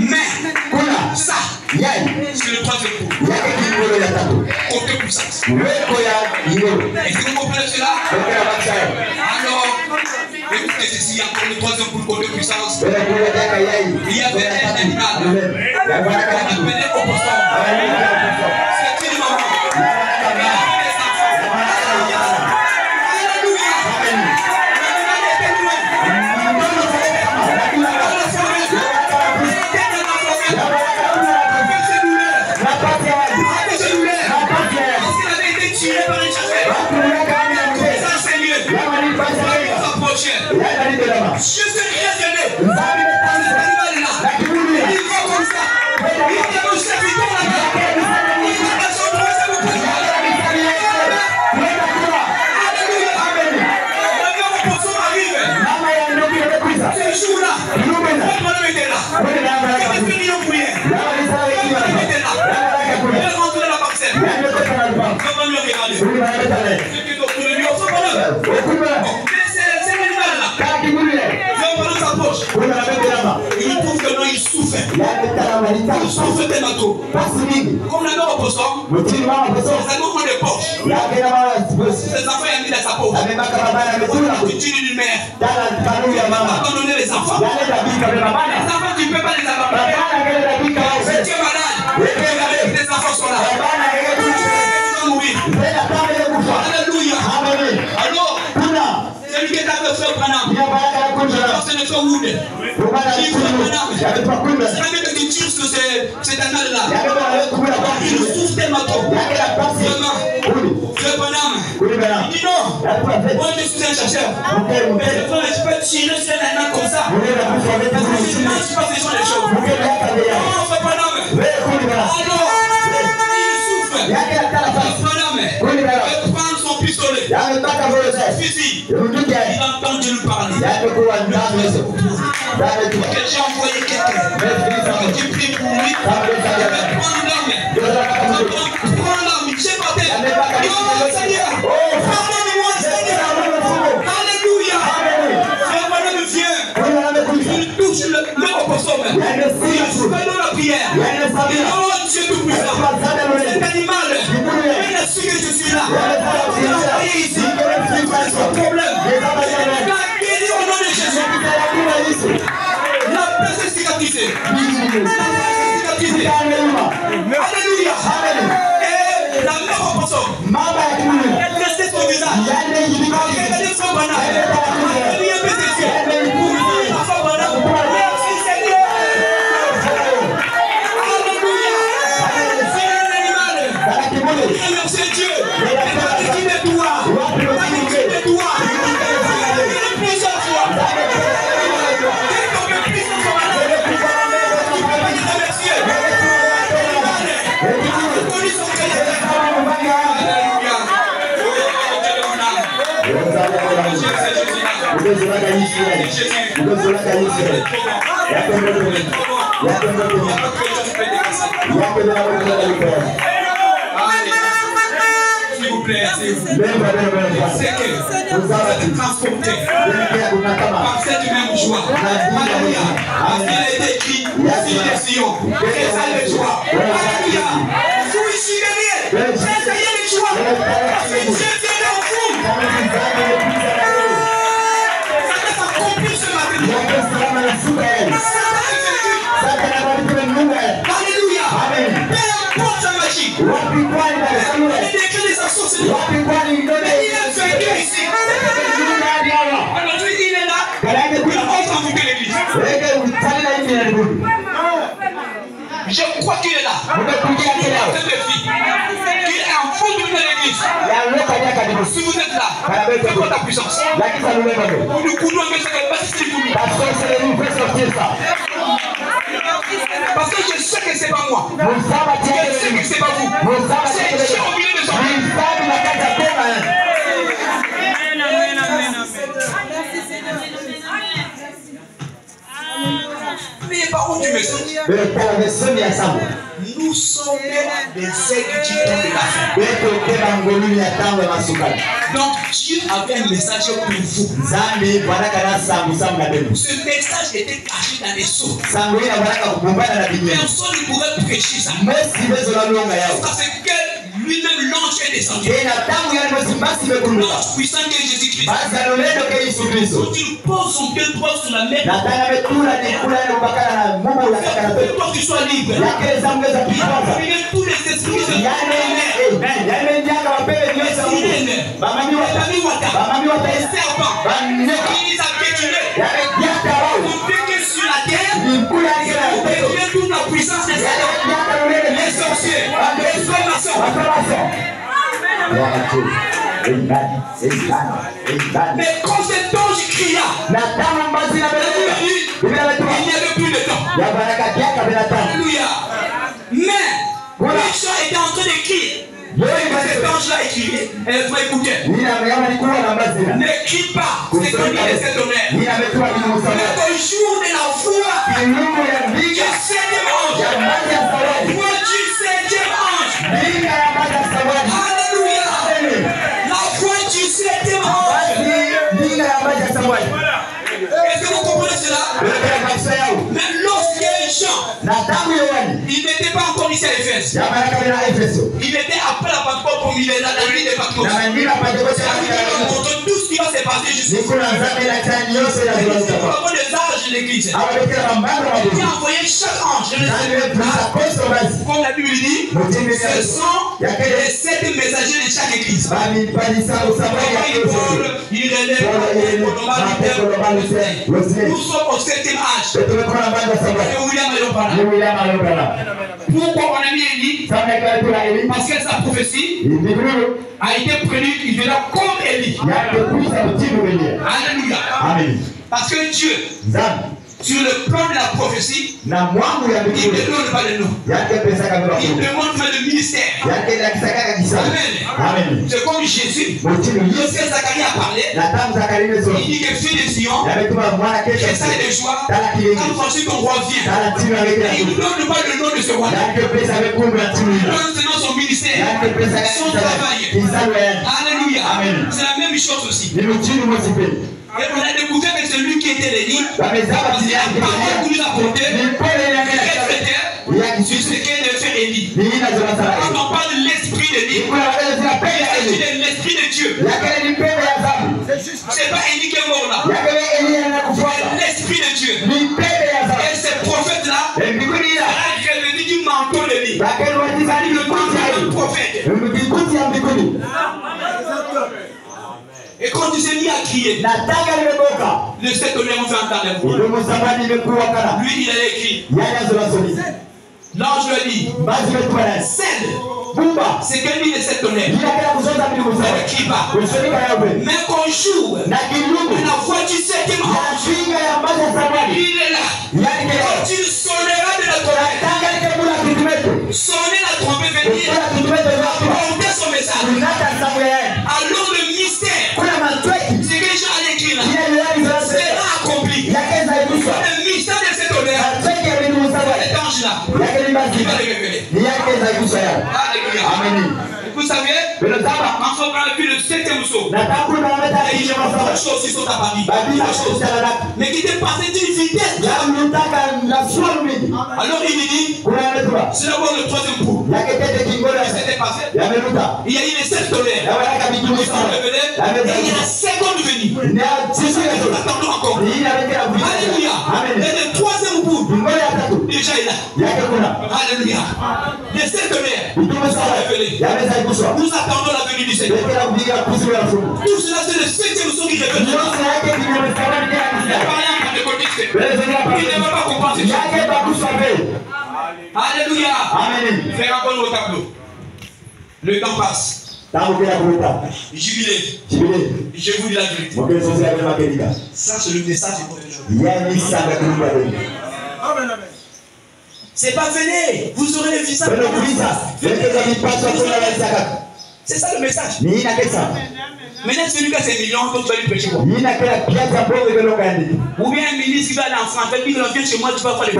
Mais ça, c'est le troisième coup. Comptez puissance. Est-ce que vous comprenez cela? Alors, écoutez ceci, encore le troisième coup de comptez puissance. Il y avait un animal. On appelait opposant. C'est une maman. Je suis raisonné. Cet animal-là, il va comme ça. Il est mon serviteur là-bas. Il va dans son troisième coup. Alléluia. Maintenant, mon poisson arrive. Ce jour-là, votre madame était là. Elle était venue en prière. Votre madame était là. Elle est rentrée dans la parcelle. Comment lui regarder? C'était donc pour le lui offre, madame. Il trouve que non, il souffre. Il souffre tellement trop. Comme la mère au poisson, les animaux ont des poches. Ses enfants ont mis dans sa poche. Tu tues une mère. Abandonner les enfants. Les enfants, tu ne peux pas les abandonner. Si tu es malade, tes enfants sont là. Tu vas mourir. Alléluia. Alors, celui qui est avec frère Branham, c'est le frère Wood. C'est la même que tu tires sur cet animal-là. Il nous souffre tellement trop. Vraiment, frère Branham, il dit non, moi je suis un chercheur. Mais je peux tirer sur un animal comme ça. Parce que je ne mange pas ce genre de choses. Non, frère Branham. Alors, il souffre. Frère Branham, il prend son pistolet. Fusil. Il entend Dieu lui parler. Que j'ai envoyé quelqu'un. Tu pries pour lui. Prends l'arme. Prends l'arme. J'ai pas fait. Oh Seigneur. Pardonne-moi Seigneur. Alléluia. Frère Branham vient. Il touche le poisson. Il fait dans la prière. Oh Dieu tout puissant. Cet animal. Il a su que je suis là. Il a envoyé ici. Son problème. La guérir au nom de Jésus. La paix est cicatrisée. Alléluia. Et la mère au poisson. Elle restait son visage. Regardez son banane. Elle lui a fait ses yeux. La femme banane. Merci Seigneur. Alléluia. C'est un animal. Merci Dieu. Il est toi. S'il vous plaît, c'est que vous êtes transporté par cette même joie. Alléluia. Parce qu'il a été écrit sur les sillons. C'est ça le joie. Alléluia. Essayez les joie. Parce que Dieu vient en vous. Ça va s'accomplir ce matin. Alléluia. Peu importe la magie. Il décrit les actions, c'est lui. Mais il est vaincu ici. Aujourd'hui, il est là. Il entre en vous que l'église. Je crois qu'il est là. Il est en fond de l'église. Si vous êtes là, c'est quoi ta puissance? Vous nous coudons avec ce qu'elle passe ici pour nous. Parce que je sais que c'est pas moi. Je sais que c'est pas vous. C'est Dieu au milieu de son peuple. N'ayez pas honte du message. nous sommes des exécutants de la fin. Donc Dieu avait un message pour vous. Ce message était caché dans les sceaux. Personne ne pouvait prêcher ça. Parce que lui-même l'ange est descendu. L'ange puissant que Jésus-Christ. Quand il pose son pied droit sur la mer, toi tu sois libre. Il y a tous les esprits de la mer. Les serpents, ils ont pétuné. Ils ont piqué sur la terre. Ils ont pétuné toute la puissance des les sorciers, les francs-maçons. Mais quand cet ange cria, il n'y avait plus de temps. Alléluia. Mais Richard était en train de crier. Cet ange-là écrivait. Écoutez. Ne crie pas. C'est comme il est cet honneur. Mais au jour de la foi, du 7e ange. Moi, du 7e ange. Alléluia. La foi du 7e ange. Est-ce que vous comprenez cela? Même lorsqu'il Jean, il n'était pas encore ici à Éphèse. Il était après la Pentecôte comme il est là dans la nuit de Pentecôte. Tout ce qui va se passer jusqu'à les âges de l'église. Il a envoyé chaque ange. Comme la Bible dit, ce sont les 7 messagers de chaque église. Il relève. Nous sommes au 7e âge. Pourquoi on a mis Élie? Parce que sa prophétie a été prédite, il verra comme Élie. Alléluia. Parce que Dieu, sur le plan de la prophétie, il ne donne pas le nom. Il demande le ministère. Amen. C'est comme Jésus. Lorsque Zacharie a parlé, il dit que fille de Sion, que ça est de joie, quand Francis ton roi vient. Il ne donne pas le nom de ce roi. Il donne seulement son ministère, son travail. Alléluia. C'est la même chose aussi. Et on a découvert que celui qui était l'Élie, la parole que nous a porté, sur ce qu'est de faire Élie. Quand on parle de l'esprit d'Élie, il s'agit de l'esprit de Dieu. C'est pas Élie qui est mort là. C'est l'esprit de Dieu. Et ces prophètes-là, il a revenu du manteau d'Élie. Le manteau du prophète. Et quand il s'est mis à crier, le 7 honneur on fait entendre. Lui, il a écrit. L'ange lui a dit, cède. C'est quel dit le 7 honneur. Ne crie pas. Mais qu'un jour, la voix du 7e ange, il est là. Quand il sonnera de la trompette, sonner la trompette veut dire porter son message. Alors le mystère, ce que Jean a écrit là, sera accompli. Le mystère de cet honneur, cet ange-là, il va le révéler. Alléluia. Vous savez, enfin, on a vu le 7e saut. Et il y a beaucoup de choses qui sont apparues. Mais qui étaient passées d'une vitesse. Alors il dit, c'est d'abord le 3e coup. C'était passé. Il y a eu les 7 tonnerres. Et il y a la seconde venue. Nous attendons encore. Alléluia. Et le 3e coup, déjà il est là. Alléluia. Les 7 tonnerres sont révélés. Nous attendons la venue du Seigneur. Tout cela, c'est le 7e son qui révèle. Il n'y a pas rien de côté. Il ne va pas comprendre ce Alléluia. Fais rapport au tableau. Le temps passe. Jubilé. Je vous dis la vérité. Ça, c'est le message de aujourd'hui. C'est pas venez, vous aurez le visage. C'est ça le message. Maintenant, celui qui a ses millions, tu vas lui prêcher quoi? Ou bien un ministre qui va aller en France, il vient chez moi, tu vas faire les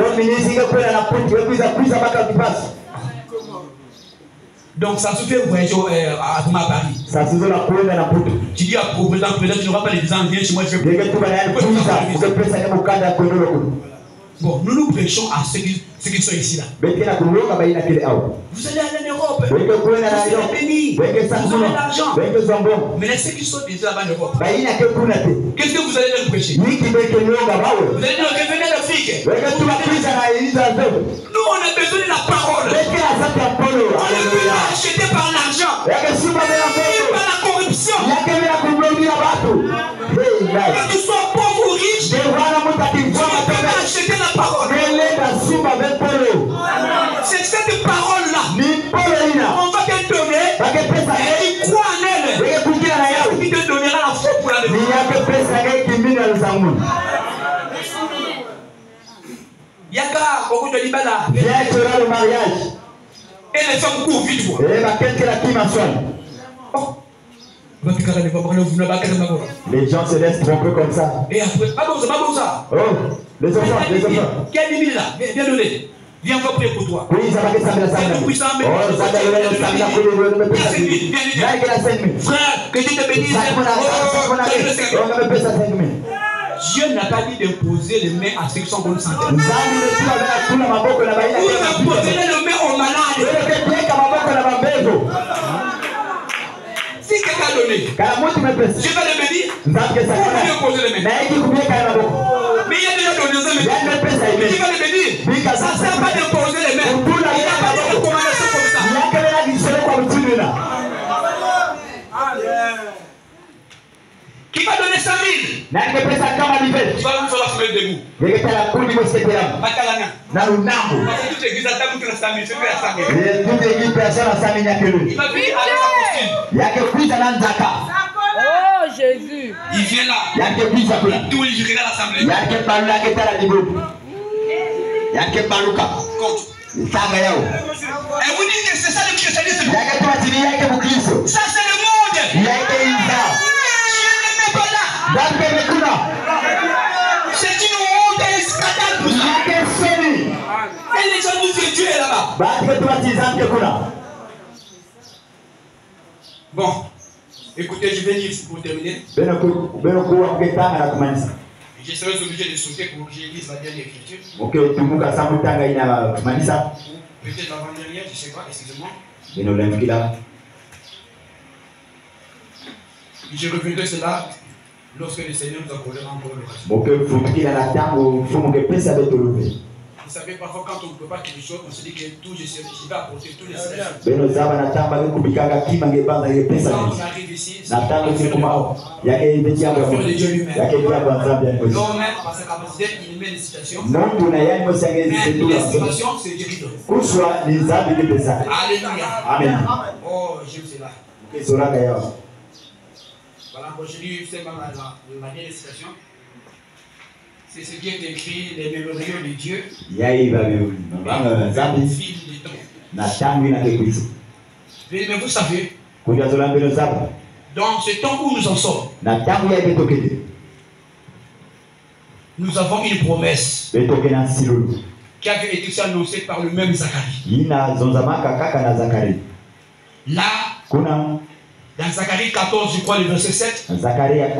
Donc ça se fait voyager à Paris. Ça se fait la première na poto. Tu dis à président, tu n'auras pas les gens, viens chez moi, je vais. Bon, nous prêchons à ceux qui sont ici là. Vous allez aller en Europe. Vous allez béni. Vous avez l'argent. Mais ceux qui sont déjà là-bas en Europe, qu'est-ce que vous allez leur prêcher? Vous allez leur revenir l'Afrique. Nous, on a besoin de la parole. On ne peut pas acheter par l'argent. Par la corruption. Que tu sois pauvre ou riche, on ne peut pas acheter la parole. C'est cette parole-là. On va te donner. Et il croit en elle. Il te donnera la foi pour la vie. Yaka, beaucoup de libala. Viens tu auras le mariage. Et les femmes courent vite. Les gens se laissent tromper comme ça. Et après, oh, les enfants. Qui a 10 000 là? Viens donner. Viens, on va prier pour toi. Oui, ça va que ça me frère, que Dieu te bénisse. Dieu n'a pas dit d'imposer les mains à ceux qui sont en bonne santé. Vous imposez les mains aux malades. Si quelqu'un a donné, je vais le bénir. Vous pouvez imposer les mains. Mais il y a déjà donné les mains. Mais je vais le bénir. Ça ne sert pas d'imposer les mains. Il n'y a pas de recommandation comme ça. Qui va donner 100 000? Tu vas nous faire la fumée debout. Toute l'église attend que la 100 000. C'est la 100 000. Il va venir avec sa costume. Oh Jésus. Il vient là. Tout il regarde l'assemblée. Et vous dites que c'est ça le christianisme. Ça c'est le monde. C'est une honte et un scandale pour ça. Et les gens nous ont tués là-bas. Bon, écoutez, je vais lire pour terminer. Je serai obligé de sauter pour que je lise la dernière écriture. Peut-être l'avant-dernière, je ne sais pas, excusez-moi. Je reviendrai cela lorsque le Seigneur nous accordera encore l'occasion. Vous savez, parfois quand on ne peut pas quelque chose, on se dit que tout, je vais apporter tous les services. Quand on arrive ici, c'est le Dieu lui-même. L'homme, par sa capacité, il met les situations. Mais les situations, c'est Dieu qui donne. Alléluia. Amen. Oh, j'aime cela. Voilà, aujourd'hui, c'est ma dernière citation. C'est ce qui est écrit, les mémoriaux de Dieu. Mais vous savez, dans ce temps où nous en sommes, nous avons une promesse qui avait été annoncée par le même Zacharie. Là, dans Zacharie 14, je crois, le verset 7, il avait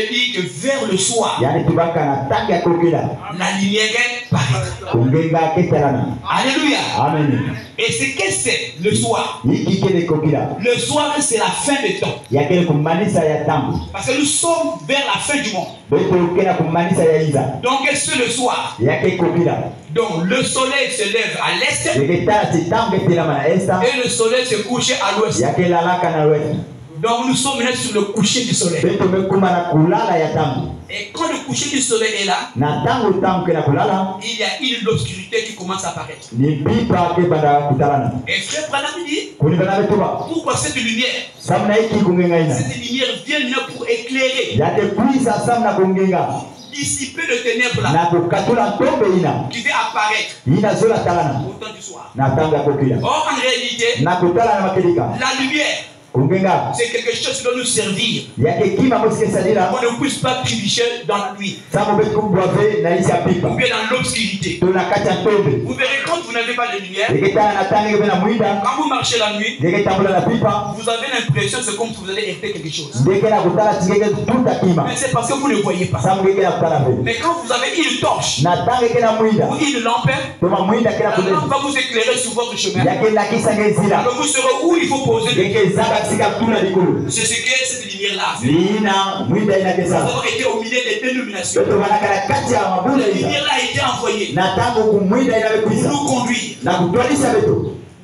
dit que vers le soir, la lumière paraîtra. Alléluia. Amen. Et c'est qu'est-ce que c'est le soir? Le soir, c'est la fin des temps. Parce que nous sommes vers la fin du monde. Donc, c'est le soir. Donc, le soleil se lève à l'est et le soleil se couche à l'ouest. Donc, nous sommes là sur le coucher du soleil. Et quand le coucher du soleil est là, il y a une obscurité qui commence à apparaître. Et frère Branham dit, pourquoi cette lumière? Cette lumière vient pour éclairer, dissiper le ténèbre là, qui va apparaître au temps du soir. Or, en réalité, la lumière C'est quelque chose qui doit nous servir. On ne puisse pas tricher dans la nuit. Ou bien dans l'obscurité. Vous verrez quand vous n'avez pas de lumière. Quand vous marchez la nuit, vous avez l'impression que c'est comme si vous allez éviter quelque chose. Mais c'est parce que vous ne voyez pas. Mais quand vous avez une torche ou une lampe, la lampe va vous éclairer sur votre chemin. Alors vous saurez où il faut poser le pied. C'est ce que cette lumière-là fait. Nous avons été au milieu des dénominations. La lumière-là a été envoyée pour nous conduire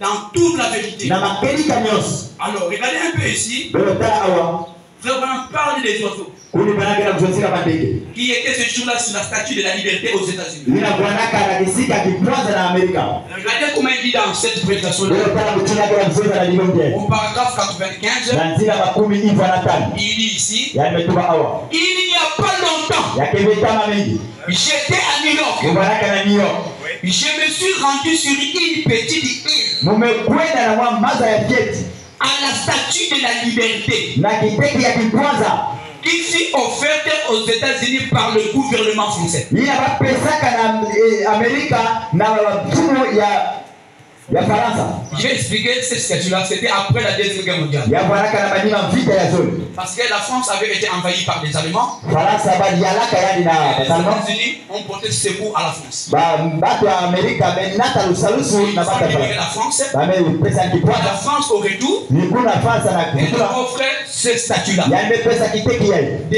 dans toute la vérité. Alors, regardez un peu ici. Vraiment parle des oiseaux qui étaient ce jour-là sur la statue de la liberté aux États-Unis. Regardez comment il dit dans cette prédication-là. Au paragraphe 95, il dit ici, il n'y a pas longtemps, j'étais à New York. Je me suis rendu sur une petite île à la statue de la liberté qui fut offerte aux États-Unis par le gouvernement français. Je vais expliquer cette statue-là. C'était après la Deuxième Guerre mondiale. Parce que la France avait été envahie par les Allemands. Les États-Unis ont porté secours à la France. La France au retour, elle offrait cette statue-là de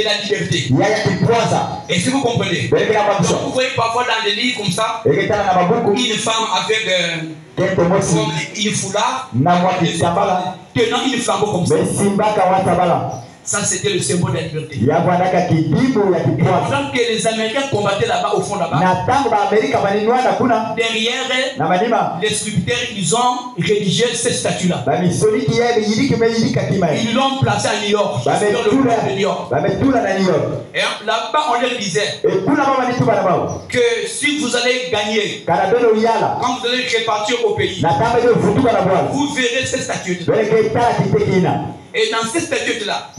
la liberté. Et si vous comprenez, donc vous voyez parfois dans des livres comme ça, une femme avec une foulard tenant une flambeau comme ça. Ça, c'était le symbole de la liberté. Pendant que les Américains combattaient là-bas, au fond là-bas, derrière les sculpteurs, ils ont rédigé cette statue-là. Ils l'ont placée à New York. Dans le monde de New York. Et là-bas, on leur disait que si vous allez gagner, quand vous allez répartir au pays, vous verrez cette statue. Et dans cette statue-là,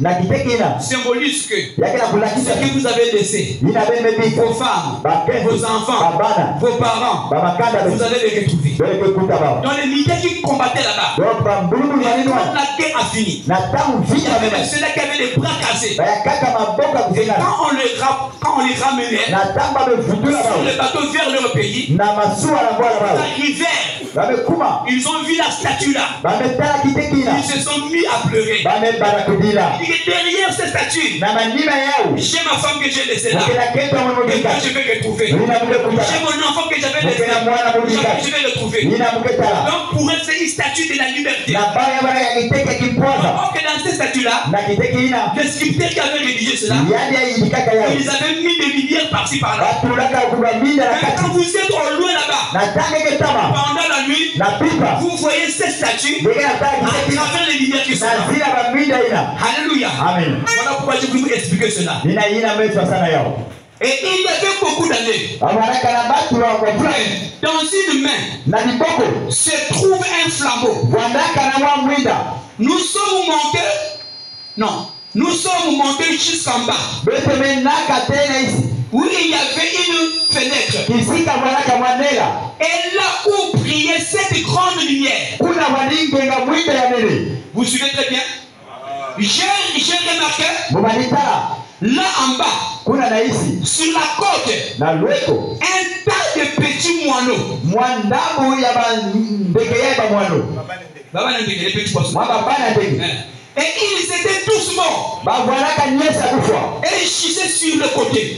symbolise que ce que vous avez laissé, vos femmes, vos enfants, vos parents, vous allez les retrouver. Dans les militaires qui combattaient là-bas, quand la guerre a fini, il y avait ceux-là qui avaient les bras cassés. Et quand on les ramenait sur le bateau vers leur pays, ils ont vu la statue-là. Ils se sont mis à pleurer. Il dit que derrière cette statue, j'ai ma femme que j'ai laissée là. Et que je vais retrouver. J'ai mon enfant que j'avais laissé là. Je vais le trouver. Donc pour eux, c'est une statue de la liberté. Alors que dans cette statue-là, les sculpteurs qui avaient rédigé cela, ils avaient mis des lumières par-ci par-là. Quand vous êtes au loin là-bas, pendant la nuit, vous voyez cette statue à travers les lumières qui sont là. Alléluia. Amen. Voilà pourquoi je vais vous expliquer cela. Et il y avait beaucoup d'années. Dans une main se trouve un flambeau. Nous sommes montés jusqu'en bas. Où il y avait une fenêtre. Et là où brillait cette grande lumière. Vous suivez très bien? J'ai remarqué là en bas, sur la côte, un tas de petits moineaux. Les petits poissons. Et ils étaient tous morts. Et ils gissaient sur le côté.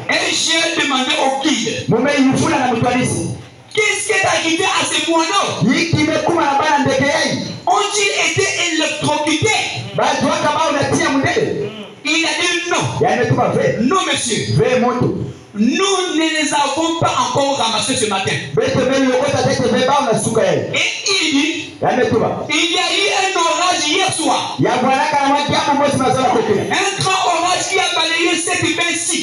Et j'ai demandé au guide, qu'est-ce qui est arrivé à ces moineaux? Ont-ils été électrocutés? Il a dit non. Non, monsieur. Nous ne les avons pas encore ramassés ce matin. Et il dit, il y a eu un orage hier soir. Un grand orage qui a balayé cette baie-ci.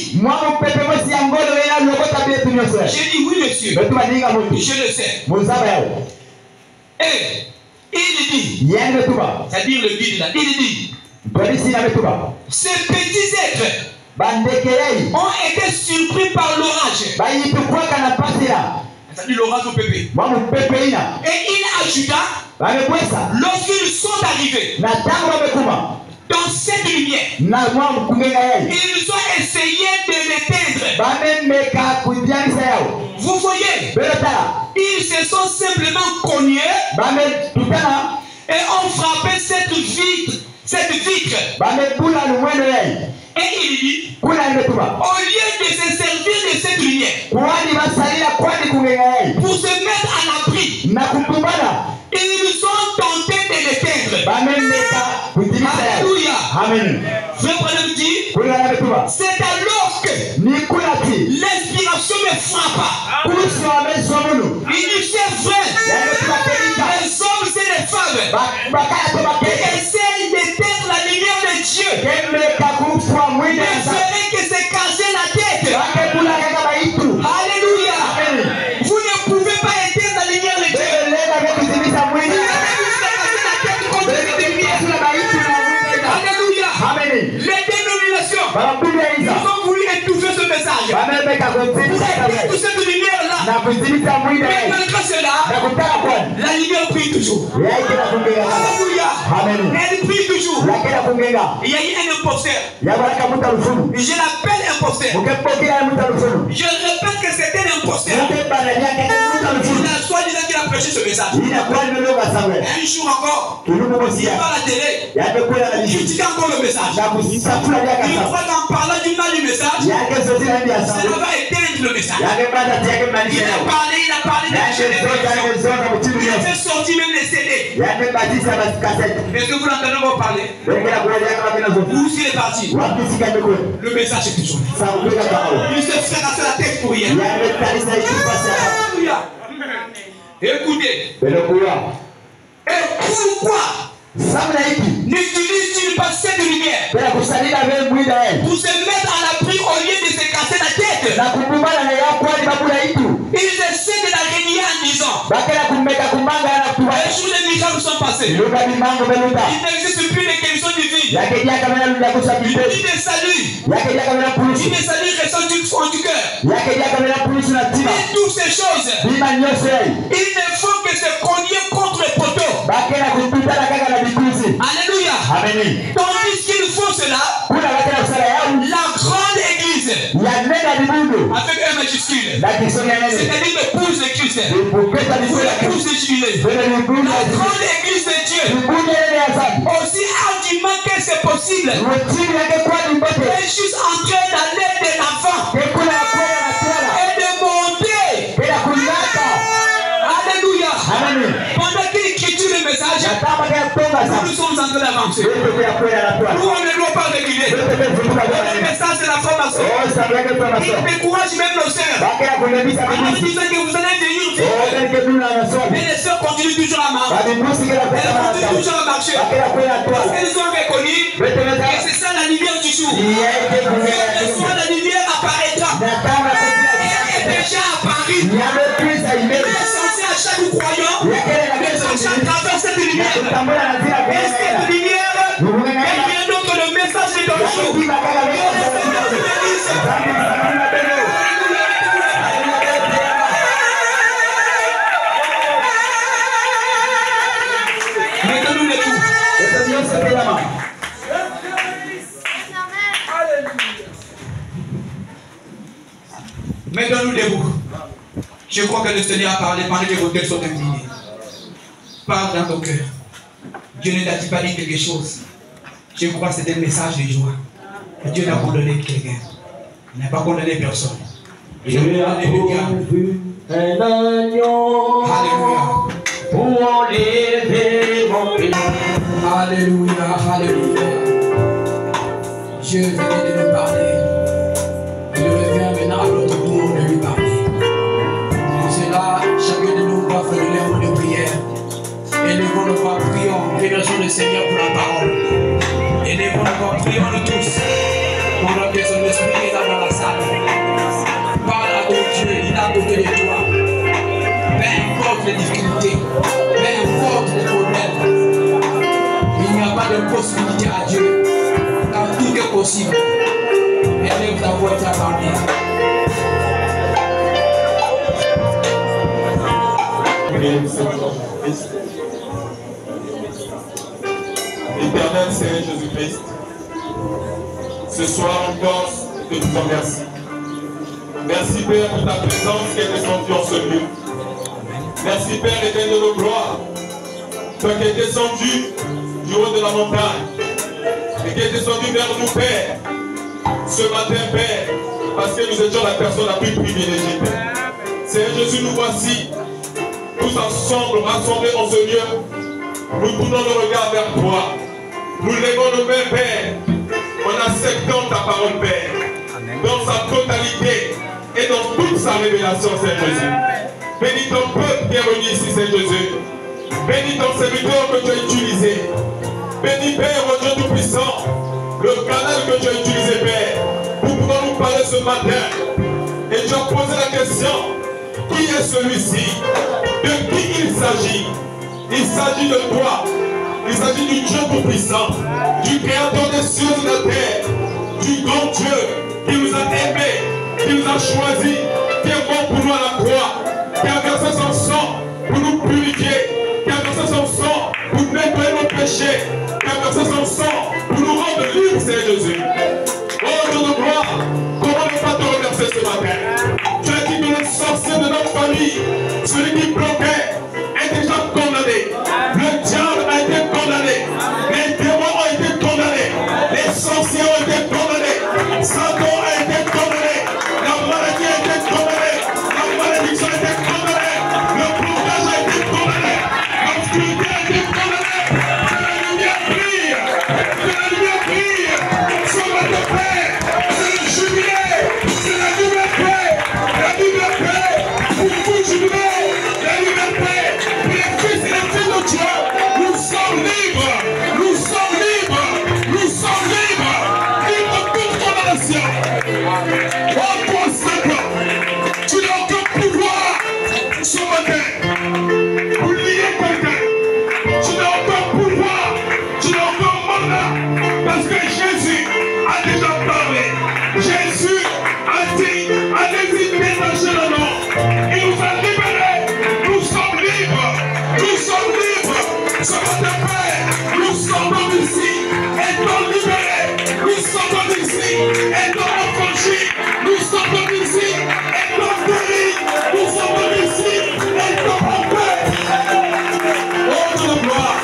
J'ai dit oui, monsieur. Je le sais. Et Il dit, c'est-à-dire le guide là, il dit, ces petits êtres ont été surpris par l'orage. C'est-à-dire l'orage au pépé. Et il ajouta, lorsqu'ils sont arrivés dans cette lumière, ils ont essayé de l'éteindre. Vous voyez, ils se sont simplement cognés et ont frappé cette vitre. Et il dit, au lieu de se servir de cette lumière pour se mettre à l'abri, ils ont tenté de l'éteindre. Alléluia. Amen. Frère dit, c'est alors que l'inspiration me frappa. Il dit, c'est vrai, les hommes et les femmes qui essayent d'éteindre la lumière de Dieu ne feraient que se casser la tête. Alléluia. Vous ne pouvez pas éteindre la lumière de Dieu. Alléluia. Les dénominations, ils ont voulu étouffer ce message. Pour éteindre toute cette lumière-là. Mais malgré cela, la lumière brille toujours. Alléluia. Elle brille toujours. Il y a eu un imposteur. Je l'appelle imposteur. Je répète que c'était un imposteur. Il a soi-disant qu'il a prêché ce message. Un jour encore, il va à la télé. Il critique encore le message. Il croit qu'en parlant du mal du message, ça va éteindre le message. Il a parlé il a fait sortir même les CD. Est-ce que vous l'entendez encore parler? Où s'il est parti? Le message est toujours là. Il se fait casser la tête pour rien. Écoutez. Et pourquoi n'utilise-t-il pas cette lumière pour se mettre à l'abri au lieu de se casser la tête? Ils essaient de la régner en disant, les jours de miracles sont passés. Il n'existe plus de guérison divine. Il dit des saluts. Il des saluts restent du fond du cœur. Et toutes ces choses, il ne faut que se cogner contre les poteaux. Alléluia. Tandis qu'il faut cela, la grande église avec un majuscule, c'est-à-dire l'épouse de Christ, l'épouse de Jésus, la grande église de Dieu, aussi hardiment que c'est possible, est juste en train d'aller de l'avant et de monter. Alléluia. Pendant qu'il écrit le message, nous sommes en train d'avancer. Nous, on ne doit pas reculer. Le message de la formation, il décourage même nos sœurs. En disant que vous allez venir vite. Mais les sœurs continuent toujours à marcher. Elles continuent toujours à marcher. Parce qu'elles ont reconnu que c'est ça la lumière du jour. Et soit la lumière apparaîtra. Elle est déjà apparue. Elle est censée à chaque croyant, mais censée à travers cette lumière. Et cette lumière, elle vient donc le message de jour. Mettons-nous les coups. Mettons-nous debout. Je crois que le Seigneur a parlé pendant que vos textes sont inclinés. Parle dans ton cœur. Dieu ne t'a pas dit quelque chose. Je crois que c'est un message de joie. Dieu n'a condamné quelqu'un. Il n'a pas condamné personne. Il a condamné le diable. Alléluia. Pour enlever mon pays. Alléluia, alléluia. Dieu venait de nous parler. Il revient maintenant à notre tour de lui parler. Là, chacun de nous va faire le mot de prière. Élevons nos voix, prions, remercions le Seigneur pour la parole. Élevons nos voix, prions nous tous. Pendant que son esprit est là dans la salle. Parle à ton Dieu, il est à côté de toi. Peu importe les difficultés, peu importe les problèmes. possible. Élève ta voix et t'attendez. Éternel Seigneur Jésus-Christ, ce soir encore, je te dis merci. Merci Père pour ta présence qui est descendue en ce lieu. Merci Père éternel de nos gloires, toi qui es descendu du haut de la montagne et qui est descendu vers nous Père, ce matin Père, parce que nous étions la personne la plus privilégiée Père. Seigneur Jésus, nous voici tous ensemble rassemblés en ce lieu. Nous tournons nos regards vers toi. Nous lèvons nos mains Père en acceptant ta parole Père dans sa totalité et dans toute sa révélation Seigneur Jésus. Bénis ton peuple qui est venu ici Seigneur Jésus. Bénis ton serviteur que tu as utilisé. Bénis Père au Dieu Tout-Puissant le canal que tu as utilisé Père pour pouvoir nous parler ce matin. Et tu as posé la question, qui est celui-ci? De qui il s'agit? Il s'agit de toi. Il s'agit du Dieu Tout-Puissant, du Créateur des cieux et de la terre, du grand Dieu qui nous a aimés, qui nous a choisis, qui est mort pour nous à la croix, qui a versé son sang pour nous purifier, qui a versé son sang pour nettoyer nos péchés, qui a versé son sang pour nous rendre libres, Seigneur Jésus. Oh Dieu de gloire, comment ne pas te remercier ce matin? Tu as dit que le sorcier de notre famille, celui qui bloquait, est déjà condamné. Le diable a été condamné. Les démons ont été condamnés. Les sorciers ont été condamnés. Satan a été condamné. La maladie a été condamnée. La malédiction a été condamnée. Le blocage a été condamné. L'obscurité a été condamnée. Que la lumière brille. Que la lumière brille. Sur votre Père. C'est le jubilé. C'est la nouvelle paix. La nouvelle paix. Pour vous jubiler. La nouvelle paix. Pour les fils et les filles de Dieu. Nous sommes libres. Nous sommes libres. Nous sommes libres. Libres de toute condamnation. Oh toi Satan, tu n'as aucun pouvoir ce matin pour lier quelqu'un. Tu n'as aucun pouvoir. Tu n'as aucun mandat. Parce que Jésus a déjà parlé. Jésus a dit, allez-y détacher le nom. Il nous a libérés. Nous sommes libres. Nous sommes libres. Ce matin, Père, nous sortons d'ici étant libérés. Nous sortons d'ici étant affranchis. Nous sortons d'ici étant guéris. Nous sortons d'ici étant en paix. Oh Dieu de gloire,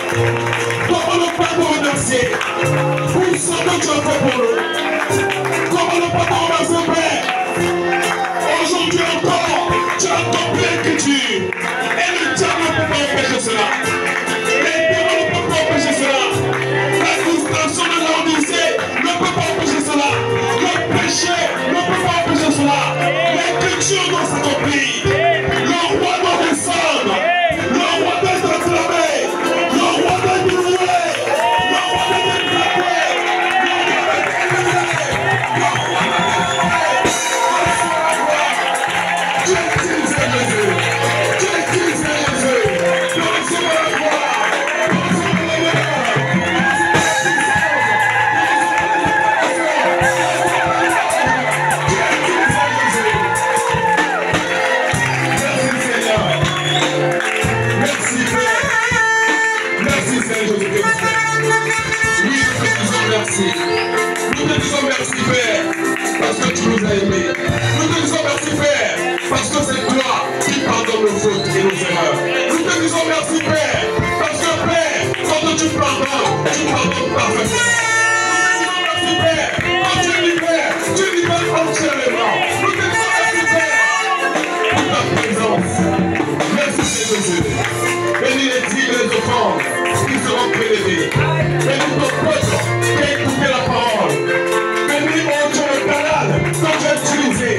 comment ne pas te remercier pour ce que tu as fait pour nous? Comment ne pas te remercier, Père? Aujourd'hui encore, tu as accompli l'écriture. Et le diable ne peut pas empêcher cela. Les démons ne peuvent pas empêcher cela. La distraction de l'Odyssée ne peut pas empêcher cela. Le péché ne peut pas empêcher cela. L'écriture doit s'accomplir. Le roi doit descendre. Le roi doit être acclamé. Le roi doit être loué. Le roi doit être éclaté. Le roi doit être élevé. Le roi doit être élevé. Dieu est Jésus. Dieu est Jésus. Nous recevons la gloire. Nous recevons l'honneur. Merci Père. Merci Seigneur Jésus-Christ. Oui, nous te disons merci. Nous te disons merci Père, parce que tu nous as aimés. Nous te disons merci Père, parce que c'est toi qui pardonnes nos fautes et nos erreurs. Nous te disons merci Père, parce que Père, quand tu pardonnes parfaitement. Nous te disons merci Père, quand tu libères entièrement. Nous te disons merci Père, pour ta présence. Merci Seigneur Jésus. Bénis les dires et les offrandes qui seront prélevées. Bénis ton peuple qui a écouté la parole. Bénis mon Dieu le canal que tu as utilisé